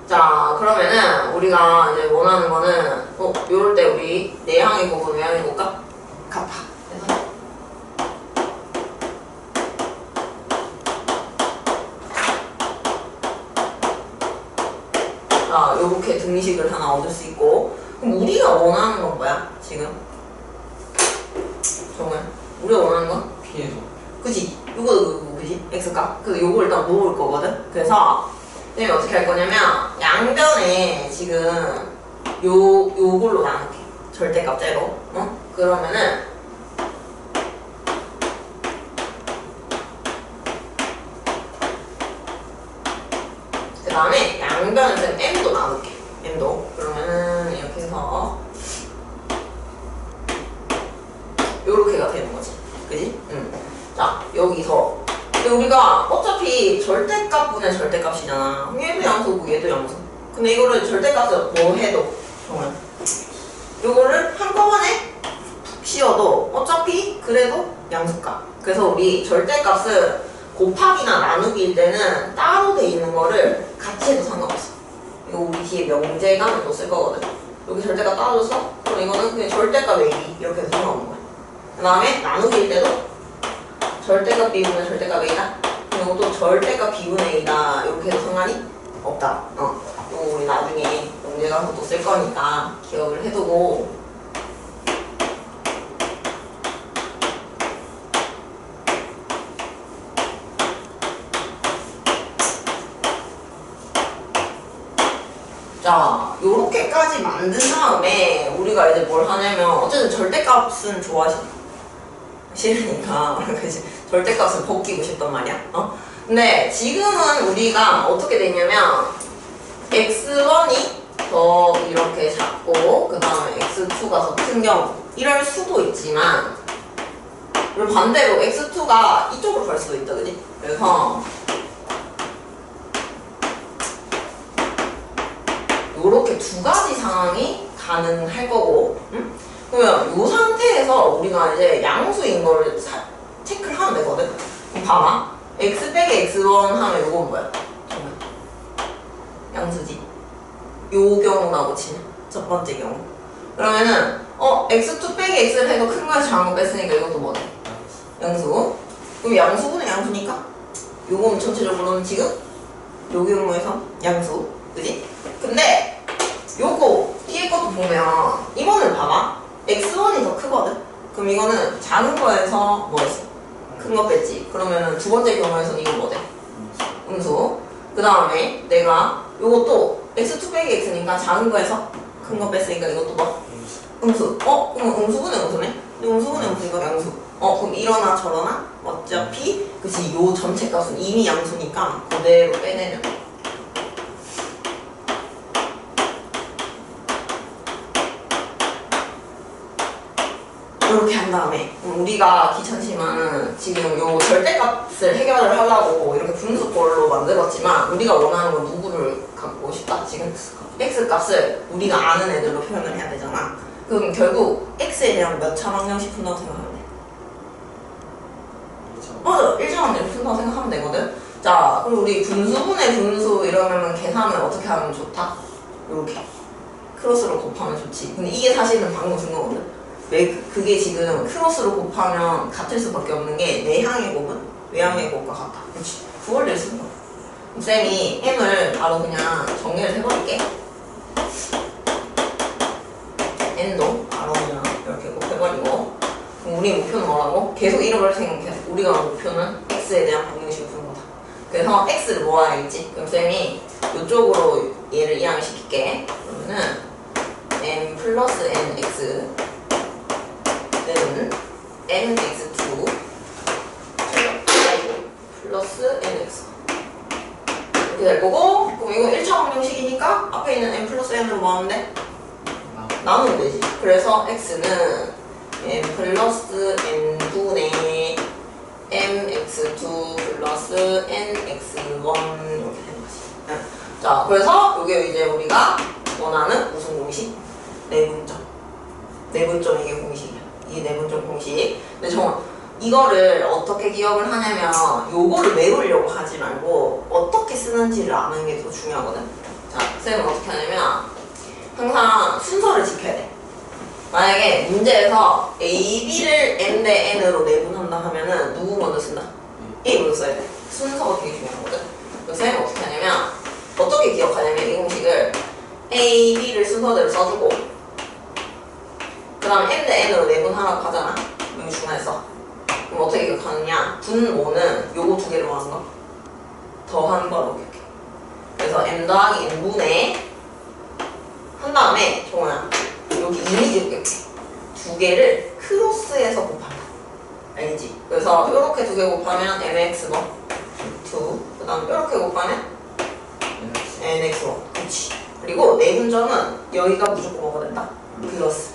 자 그러면은 우리가 이제 원하는 거는 요럴 때 우리 내항의 곱은 외항의 곱과 같아. 그래서 자 요렇게 등식을 하나 얻을 수 있고 그럼 우리가 원하는 건 뭐야 지금? 정말 우리가 원하는 건? 피해줘. 그치? 요거 그지? x값. 그래서 요걸 일단 모을 거거든? 그래서 선생님이 어떻게 할 거냐면 양변에 지금 요걸로 나눌게. 절대값 제로. 그러면은 그 다음에 양변에서 m도 나눌게. m도. 그러면은 이렇게 해서 요렇게가 되는 거지. 그지? 자, 여기서. 근데 우리가 어차피 절대값분의 절대값이잖아. 얘도 양수고 얘도 양수. 근데 이거를 절대값을 뭐 해도 정말 요거를 한꺼번에 푹 씌워도 어차피 그래도 양수값. 그래서 우리 절대값을 곱하기나 나누기일 때는 따로 돼 있는 거를 같이 해도 상관없어. 이거 우리 뒤에 명제감을 또 쓸 거거든. 여기 절대값 따라줬어? 그럼 이거는 그냥 절대값 A 이렇게 해서 상관없는 거야. 그 다음에 나누기일 때도 절대값 B분의 절대값 A다. 그리고 또 절대값 B분의 A다. 이렇게 해도 상관이 없다. 이거 우리 나중에 문제가 또 쓸 거니까 기억을 해두고. 자, 요렇게까지 만든 다음에 우리가 이제 뭘 하냐면 어쨌든 절대값은 싫으니까 그치? 절대값을 벗기고 싶단 말이야. 근데 지금은 우리가 어떻게 되냐면 x1이 더 이렇게 작고 그 다음에 x2가 더 큰 경우 이럴 수도 있지만 그리고 반대로 x2가 이쪽으로 갈 수도 있다. 그지? 그래서 요렇게 두 가지 상황이 가능할 거고 그러면 이 상태에서 우리가 이제 양수인 거를 체크를 하면 되거든. 그럼 봐봐. x 빼기 x1 하면 요건 뭐야? 정말 양수지. 요 경우라고 치면 첫 번째 경우. 그러면은 x2 빼기 x를 해도 큰 거에서 작은 거 뺐으니까 이것도 뭐네? 양수. 그럼 양수분은 양수니까 요건 전체적으로는 지금 요 경우에서 양수. 그지? 근데 요거 뒤에 것도 보면 이거는 봐봐. x1이 더 크거든? 그럼 이거는 작은 거에서 뭐 했어? 큰 거 뺐지. 그러면 두 번째 경우에서는 이거 뭐 돼? 음수. 그 다음에 내가 요것도 x2 빼기 x니까 작은 거에서 큰 거 뺐으니까 이것도 뭐? 음수. 그럼 음수분의 음수네? 음수분의 음수니까 양수. 그럼 이러나 저러나 어차피 그치 요 전체 값은 이미 양수니까 그대로 빼내면 돼. 이렇게 한 다음에 우리가 귀찮지만 지금 요 절대값을 해결을 하려고 이렇게 분수꼴로 만들었지만 우리가 원하는 건 누구를 갖고 싶다? 지금 x값을 우리가 아는 애들로 표현을 해야 되잖아. 그럼 결국 x에 대한 몇 차방정식 푼다고 생각하면 돼? 맞아, 1차방정식 푼다고 생각하면 되거든. 자, 그럼 우리 분수분의 분수 이러면 계산을 어떻게 하면 좋다? 요렇게 크로스로 곱하면 좋지. 근데 이게 사실은 방금 준 거거든. 왜 그게 지금 크로스로 곱하면 같을 수밖에 없는 게 내항의 곱은 외항의 곱과 같다. 그렇지. 그걸 낼 수는 없어. 쌤이 m을 바로 그냥 정리를 해버릴게. n도 바로 그냥 이렇게 곱해버리고. 그럼 우리 목표는 뭐라고? 계속 이걸 생각해. 우리가 목표는 x에 대한 방정식을 푸는 거다. 그래서 x를 모아야겠지. 그럼 쌤이 이쪽으로 얘를 이항을 시킬게. 그러면은 m 플러스 nx 는 nx2 플러스 nx 이렇게 될 거고. 그럼 이거 1차 방정식이니까 앞에 있는 n 플러스 n으로 뭐 하면 돼? 나누면 되지. 그래서 x는 n 플러스 n분의 mx2 플러스 nx1 이렇게 되는 거지. 네. 자, 그래서 이게 이제 우리가 원하는 무슨 공식? 내분점. 내분점 이게 공식이야. 이게 내분점 공식. 근데 정말 이거를 어떻게 기억을 하냐면 요거를 외우려고 하지 말고 어떻게 쓰는지를 아는 게 더 중요하거든. 자, 쌤은 어떻게 하냐면 항상 순서를 지켜야 돼. 만약에 문제에서 A, B를 n 대 n으로 내분한다 하면은 누구 먼저 쓴다? A 먼저 써야 돼. 순서가 되게 중요하거든. 그래서 쌤은 어떻게 하냐면 어떻게 기억하냐면 이 공식을 A, B를 순서대로 써주고 그 다음에 n 대 n으로 내분하라고 하잖아. 여기 중간에 써. 그럼 어떻게 기억하느냐? 분모는 요거 두 개를 뭐하는 거? 더한 거로 기억해. 그래서 m 더하기 n분의 한 다음에 정원아 여기 이미지 기억해. 두 개를 크로스해서 곱한다. 알겠지? 그래서 이렇게 두 개 곱하면 mx 뭐? 2. 그 다음 이렇게 곱하면 nx1. 그렇지. 그리고 내분점은 여기가 무조건 뭐가 된다? 플러스.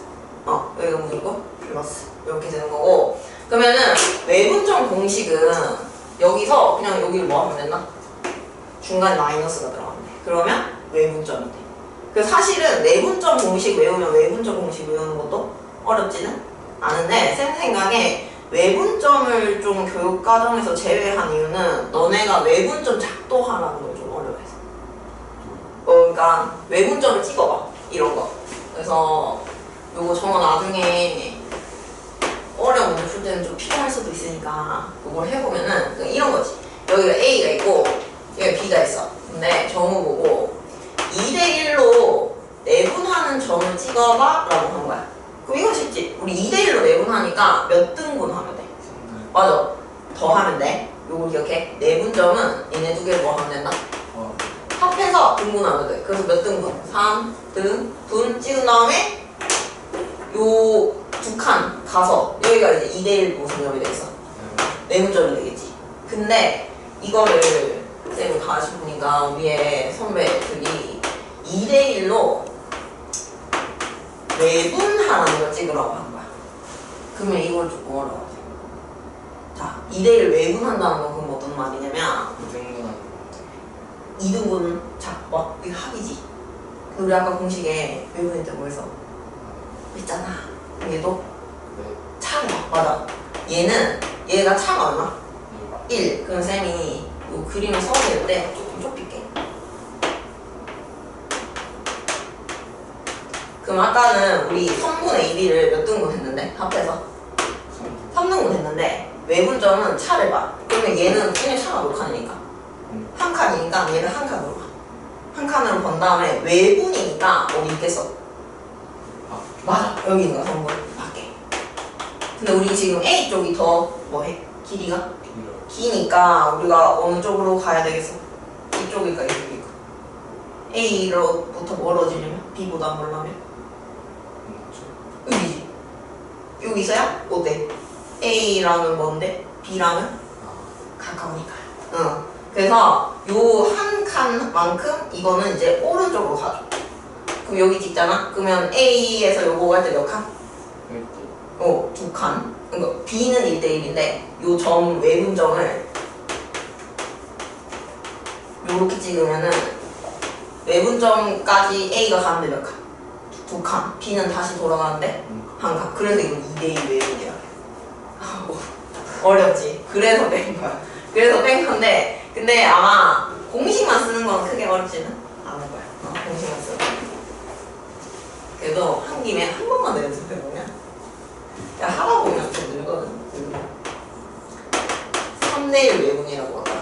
여기가 무조건 플러스. 이렇게 되는 거고. 그러면은 외분점 공식은 여기서 그냥 여기를 뭐 하면 된다? 중간에 마이너스가 들어가면 돼. 그러면 외분점이 돼. 그 사실은 내분점 공식 외우면 외분점 공식 외우는 것도 어렵지는 않은데 쌤 생각에 외분점을 좀 교육 과정에서 제외한 이유는 너네가 외분점 작도하라는 걸 좀 어려워해서. 그러니까 외분점을 찍어봐. 이런 거. 그래서 요거 정말 나중에 어려운 문제 풀 때는 좀 필요할 수도 있으니까 그걸 해보면은 이런 거지. 여기가 A가 있고 여기가 B가 있어. 근데 정우 보고 2대1로 내분하는 점을 찍어봐 라고 한 거야. 그럼 이거 쉽지? 우리 2대1로 내분하니까 몇 등분 하면 돼? 맞아. 더 하면 돼. 요거 기억해. 내분점은 얘네 두 개를 뭐 하면 된다? 합해서 등분하면 돼. 그래서 몇 등분? 3등분 찍은 다음에 요 두 칸 가서 여기가 이제 2대1 모습이 돼 있어. 내분점이 되겠지. 근데 이거를 쌤이 가르쳐 보니까 우리의 선배들이 2대1로 외분하라는 걸 찍으라고 한 거야. 그러면 이걸 조금 어려워. 자, 2대1 외분한다는 건 그럼 어떤 말이냐면 2등분 자, 이거 합이지. 우리 아까 공식에 외분일 때 뭐 했어? 있잖아. 얘도 차가 맞아. 얘가 차가 얼마? 1. 그럼 쌤이 이 그림을 써보는데 조금 좁힐게. 그럼 아까는 우리 3분의 1을 몇 등분 했는데? 합해서 3등분 했는데 외분점은 차를 봐. 그러면 얘는 그냥 차가 몇 칸이니까? 한 칸이니까 얘를 한 칸으로 봐. 한 칸으로 번 다음에 외분이니까 어디 있겠어? 맞아. 여기 있는 거 3분 밖에. 근데 우리 지금 A 쪽이 더 뭐해? 길이가? 기니까 우리가 어느 쪽으로 가야 되겠어? 이쪽일까 이쪽일까? A로부터 멀어지려면? B보다 멀려면? 여기지. 여기서야 어때? A랑은 뭔데? B랑은? 가까우니까. 응. 그래서 요 한 칸만큼 이거는 이제 오른쪽으로 가죠. 그럼 여기 찍잖아? 그러면 A에서 요거 갈 때 몇 칸? 2 칸. 그러니까 B는 1대1인데 요 점 외분점을 요렇게 찍으면은 외분점까지 A가 가는데 몇 칸? 2 칸. B는 다시 돌아가는데 한 칸. 그래서 이건 2대2 외분이야. 어렵지? 그래서 뺀 거야. 그래서 뺀 건데 근데 아마 공식만 쓰는 건 크게 어렵지는 않을 거야. 공식만 쓰는 거. 그래도 한 김에 한 번만 더 연습해보면 야 하다 보면 좀 늘거든. 3대1 외분이라고 하더라.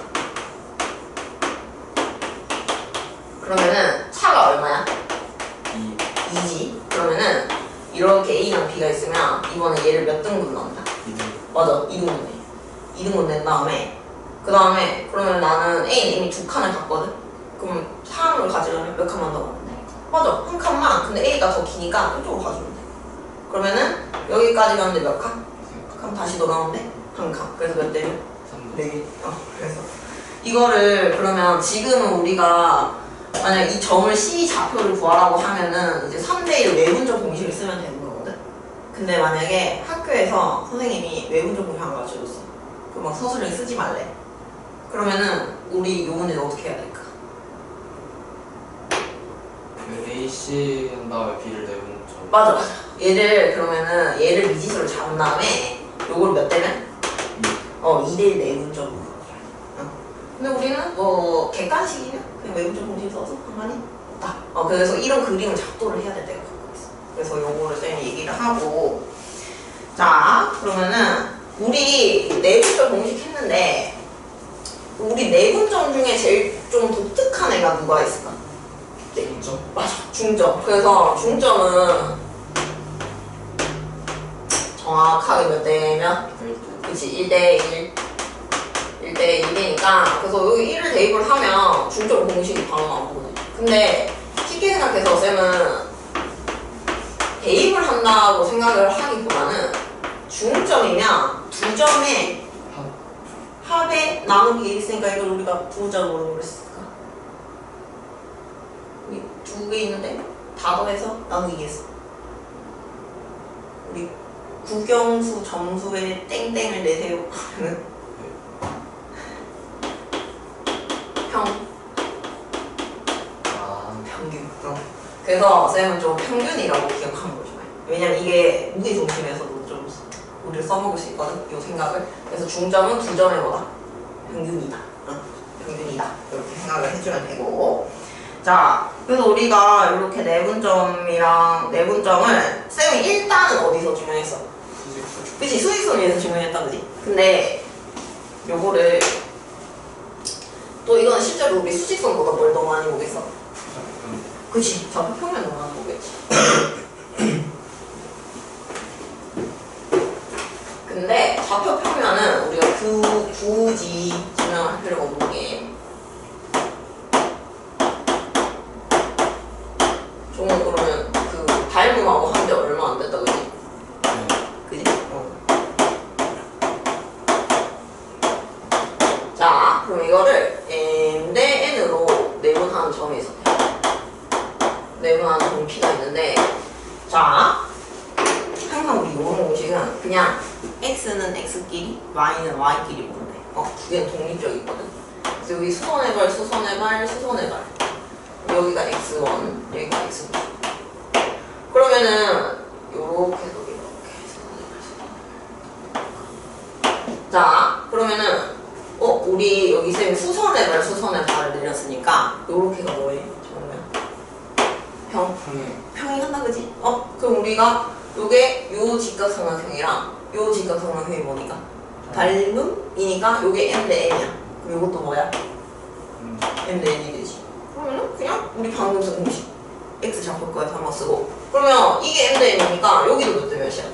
그러면은 차가 얼마야? 2지. 그러면은 이렇게 A랑 B가 있으면 이번에 얘를 몇 등분 넣는다? 2등. 맞아. 2등분 내. 2등분 낸 다음에 그 다음에 그러면 나는 A는 이미 2칸을 갔거든? 그럼 3을 가지려면 몇 칸만 더 가면 돼? 맞아. 한 칸만. 근데 A가 더 기니까 이쪽으로 가주면 돼. 그러면은 여기까지 가는데 몇 칸? 그럼 다시 돌아오는데 한 칸. 그래서 몇 대면? 4개. 그래서 이거를 그러면 지금은 우리가 만약 이 점을 C 좌표를 구하라고 하면은 이제 3대1 외분점 공식을 쓰면 되는 거거든. 근데 만약에 학교에서 선생님이 외분점 공식 안 가르쳐줬어. 그 막 서술형 쓰지 말래. 그러면은 우리 요 문제는 어떻게 해야 될까? AC 한 다음에 B를 내분점. 맞아. 얘를 그러면은 얘를 미지수를 잡은 다음에 요걸 몇 대면? 2대1 내분점으로. 근데 우리는 뭐 객관식이면 그냥 외분점 공식 써서 상관이 없다. 그래서 이런 그림을 작도를 해야 될 때가 가끔 있어. 그래서 요거를 쌤이 얘기를 하고. 자, 그러면은 우리 내분점 공식 했는데 우리 내분점 중에 제일 좀 독특한 애가 누가 있을까? 중점? 맞아, 중점. 그래서 중점은 정확하게 몇 대면? 그치, 1대1. 1대1이니까 그래서 여기 1을 대입을 하면 중점 공식이 바로 나오거든. 근데 쉽게 생각해서 쌤은 대입을 한다고 생각을 하기보다는 중점이면 두 점의 합의 나누기 있으니까 이걸 우리가 부호자로 뭐라고 그랬을까? 우리 두 개 있는데 다 더해서 나누기 했어. 우리 국영수 점수에 땡땡을 내세요 하면은 평균. 그래서 쌤은 좀 평균이라고 기억하는 거죠. 왜냐면 이게 무게 중심에서도 좀 우리를 써먹을 수 있거든, 이 생각을. 그래서 중점은 두 점의 뭐다? 평균이다. 평균이다. 이렇게 생각을 해주면 되고. 자, 그래서 우리가 이렇게 내분점이랑 내분점을 쌤이 일단은 어디서 증명했어? 수직선. 그치, 수직선에서 증명했다, 그치? 근데 요거를 또 이거는 실제로 우리 수직선보다 뭘 더 많이 보겠어? 그치, 좌표평면 더 많이 보겠지. 근데 좌표평면은 우리가 굳이 증명할 필요가 없는 게 좀 그러면 그 닮음하고 한 게 얼마 안 됐다, 그치? 그치? 자, 그럼 이거를 m 대 n으로 내분하는 점이 있어. 내분하는 공피가 있는데, 자, 항상 우리 이런 공식은 그냥 x는 x끼리, y는 y끼리 보는데, 두 개는 독립적이거든. 그래서 여기 수선의 발, 수선의 발, 수선의 발. 여기가 x1, 여기가 x2. 그러면은 요렇게도 이렇게 수선의 발, 수선의 발. 자, 그러면은 우리 여기 쌤이 수선의 발, 수선의 발을 내렸으니까 요렇게가 뭐해? 정면 평행한다, 그지? 그럼 우리가 요게 요 직각삼각형이랑 요 직각삼각형이 뭐니까? 닮음이니까 요게 m 대 n이야. 그럼 요것도 뭐야? m 대 n이 되지. 그러면은 그냥 우리 방금 쓴 공식 x 잡을 거에서 한번 쓰고. 그러면 이게 m 대 n이니까 여기도 몇 대 몇이야?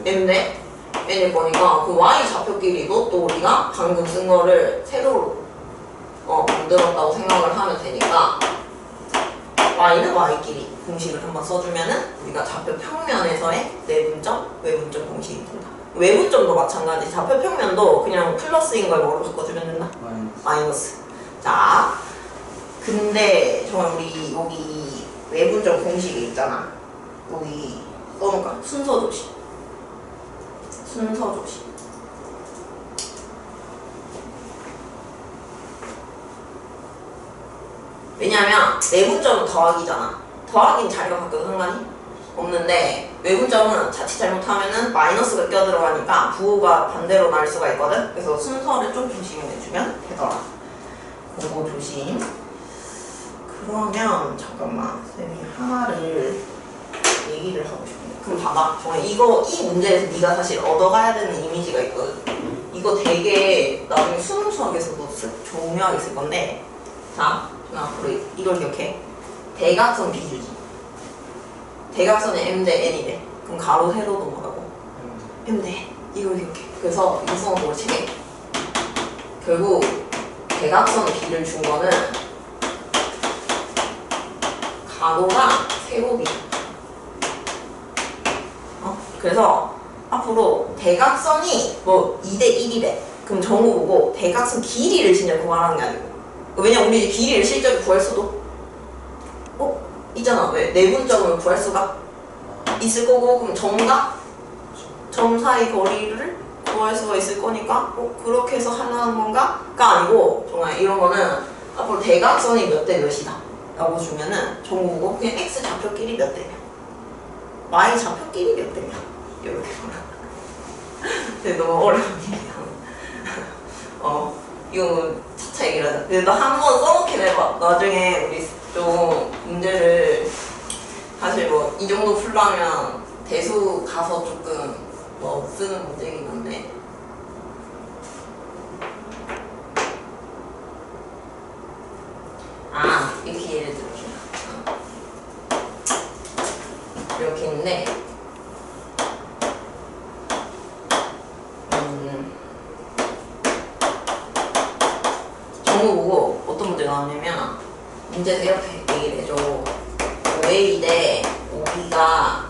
m 대 n일 거니까 그 y 좌표끼리도 또 우리가 방금 쓴 거를 세로로 만들었다고 생각을 하면 되니까 y는 y끼리 공식을 한번 써주면은 우리가 좌표 평면에서의 내분점, 외분점 공식이 된다. 외분점도 마찬가지. 좌표 평면도 그냥 플러스인 걸 뭐로 바꿔주면 된다? 마이너스. 자, 근데 정말 우리 여기 외분점 공식이 있잖아. 여기 써놓을까? 순서 조심. 순서 조심. 왜냐면 내분점은 더하기잖아. 더하기는 자리가 바뀌어도 상관이 없는데 외분점은 자칫 잘못하면은 마이너스가 껴들어가니까 부호가 반대로 날 수가 있거든. 그래서 순서를 좀 조심해주면 되더라. 그거 조심. 그러면 잠깐만, 쌤이 하나를 얘기를 하고 싶은데. 그럼 봐봐. 정말 이 문제에서 네가 사실 얻어가야 되는 이미지가 있거든. 이거 되게 나중에 수능 수학에서도 중요하게 쓸 건데. 자, 앞으로 이걸 기억해. 대각선 비주지. 대각선의 m 대 n이래. 그럼 가로 세로도 뭐라고? m 대 n. 이걸 기억해. 그래서 이성은 뭘 치게? 결국 대각선 B를 준 거는 가로랑 세로비. 그래서 앞으로 대각선이 뭐 2대 1이래. 그럼 정우 보고 대각선 길이를 진짜 구하라는 게 아니고. 왜냐면 우리 이제 길이를 실제로 구할 수도 있잖아. 왜? 내분점을 구할 수가 있을 거고. 그럼 점과 점 사이 거리를 구할 수가 있을 거니까 그렇게 해서 하려는 건가?가 아니고 정말 이런 거는 앞으로 대각선이 몇 대 몇이다 라고 주면은 정보고 그냥 x 좌표끼리 몇 대 몇, y 좌표끼리 몇 대 몇 이렇게 근데 너무 어려운데 이거는 차차 얘기를 하자. 근데 너 한 번 써놓긴 해봐. 나중에 우리 좀 문제를 사실 뭐 이 정도 풀려면 대수 가서 조금 뭐 쓰는 문제긴 한데 이렇게 예를 들어줘. 이렇게 있는데 정보 보고 어떤 문제가 나오냐면 문제에서 이렇게 얘기를 해줘. 5a 대 5b가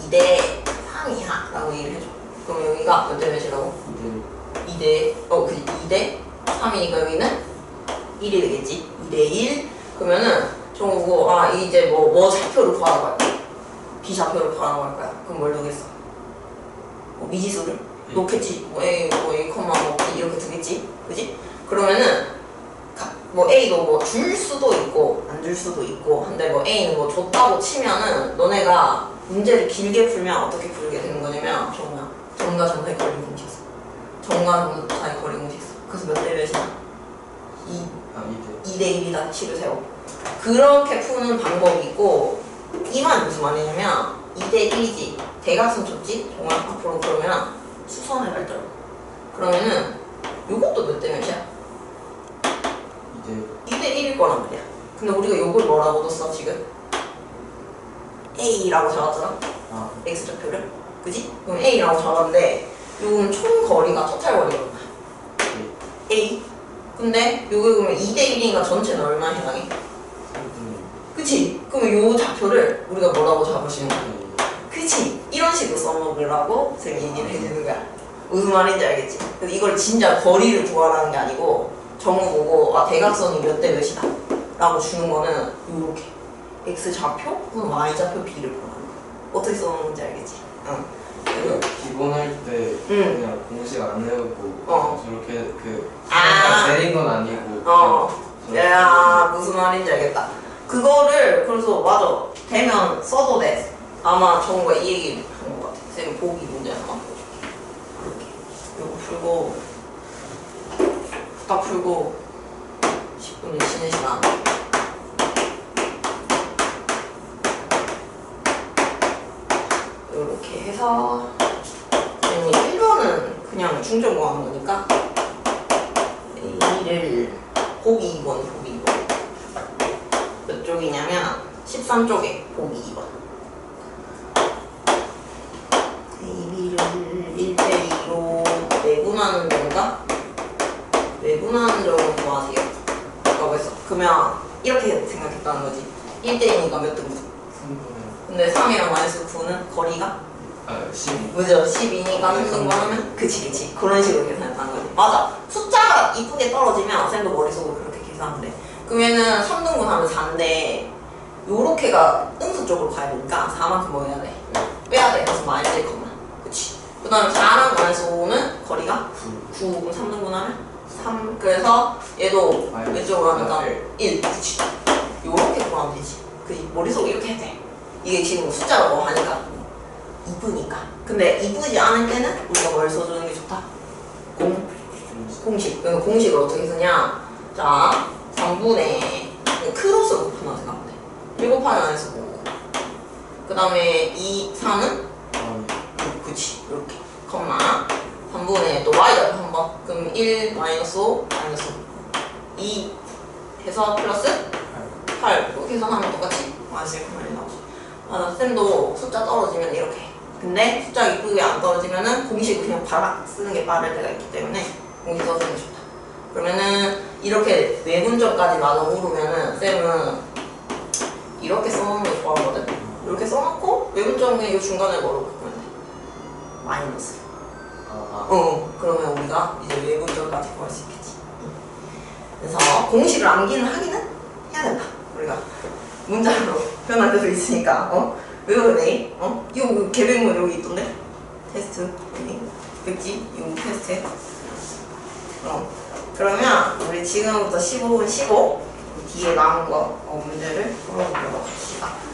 2대 3이야 라고 얘기를 해줘. 그럼 여기가 몇 대 몇이라고? 2대 2대 3이니까 여기는 1이 되겠지. 2대 1 그러면은 정보 보고 이제 뭐 좌표를 구하라고 할 거야. b 좌표를 구하라고 할 거야. 그럼 뭘 두겠어? 미지수를 놓겠지. a a, b 이렇게 두겠지. 그지? 그러면은 A도 줄 수도 있고 안 줄 수도 있고 한데 A는 줬다고 치면은 너네가 문제를 길게 풀면 어떻게 풀게 되는 거냐면 정과 정사의 거리 공식이었어. 정과 정사의 거리 공식이었어. 그래서 몇 대 몇이야? 2대 1이다. 식을 세워. 그렇게 푸는 방법이 있고 이 말이 무슨 말이냐면 2대 1이지. 대각선 줬지? 정말 앞으로 그러면 수선을 갈더라고. 그러면은 요것도 몇 대 몇이야? 2대 1일 거란 말이야. 근데 우리가 요걸 뭐라고 뒀어 지금? A라고 잡았잖아? X 좌표를. 그지? 그럼 A라고 잡았는데 요건 총 거리가 토탈 거리거든. A. 근데 요게 그러면 2대 1이니까 전체는 얼마나 해당해? 그치? 그럼 요 좌표를 우리가 뭐라고 잡을 수 있는 거야? 그치? 이런 식으로 써먹으라고 선생님이 얘기를 해주는 거야. 무슨 말인지 알겠지? 그래서 이걸 진짜 거리를 구하라는 게 아니고 정보 보고 대각선이 몇 대 몇이다 라고 주는 거는 요렇게 x 좌표, y 좌표, b를 보는 거야. 어떻게 써놓는지 알겠지? 응. 그러니까 기본 할 때 그냥 공식 안 외우고 저렇게 내린 건 아니고 야 무슨 말인지 알겠다. 그거를 그래서 맞아 되면 써도 돼. 아마 정우가 이 얘기 하는 것 같아. 쌤 보기 문제 하나 이렇게 이거 풀고 딱 풀고 10분을 쉬는 시간. 이렇게 해서 1번은 그냥 충전 구하는 거니까 A를 보기 2번 몇 쪽이냐면 13쪽에 보기 2번 A, B를 1대2로 내분하는 건가? 내분하는 점을 구하세요 라고 했어. 그러면 이렇게 생각했다는 거지. 1대2니까 몇 등? 근데 3이랑 마이너스 9는 거리가? 12. 그죠? 12니까 3등분 하면? 그치 그런 식으로 계산했다는 거지. 맞아. 숫자가 이쁘게 떨어지면 쌤도 머릿속으로 그렇게 계산하는데 그러면은 3등분 하면 4인데 요렇게가 음수 쪽으로 가야 되니까 4만큼 뭐 해야 돼? 빼야 돼. 그래서 마이너스 1, 그치. 그 다음에 4랑 마이너스 5는 거리가? 9. 그럼 3등분 하면? 3. 그래서 얘도 왼쪽으로 하니까 1. 그치. 요렇게 구하면 되지. 그치. 머릿속으로 이렇게 해도 돼. 이게 지금 숫자라고 하니까 이쁘니까. 근데 이쁘지 않을 때는 우리가 뭘 써주는 게 좋다? 공식. 그러니까 공식을 어떻게 쓰냐? 자, 3분의 크로스로 곱하면 생각하면 돼. 1 곱하기 안에서 5. 그 다음에 2, 3은? 그치. 이렇게. 컴마. 3분의 또 y좌표 한 번. 그럼 1, 마이너스 5, 마이너스 5. 2 해서 플러스 8. 이렇게 계산하면 똑같이 마이너스 1,1 나오지. 맞아. 쌤도 숫자 떨어지면 이렇게 해. 근데 숫자 이쁘게 안 떨어지면은 공식을 그냥 바로 쓰는 게 빠를 때가 있기 때문에 공식 써주는 게 좋다. 그러면은 이렇게 내분점까지 마저 모르면은 쌤은 이렇게 써놓는 거 좋아하거든? 이렇게 써놓고 외분점은 이 중간에 뭐로 바꾸면 돼? 마이너스. 그러면 우리가 이제 외분점까지 구할 수 있겠지. 그래서 공식을 암기는 하기는 해야 된다. 우리가 문자로 표현할 때도 있으니까 외워야 돼. 이거 계획문 여기 있던데? 테스트 여기. 됐지? 이거 테스트. 그러면 우리 지금부터 15분 쉬고 뒤에 남은 거 문제를 풀어보도록 합시다.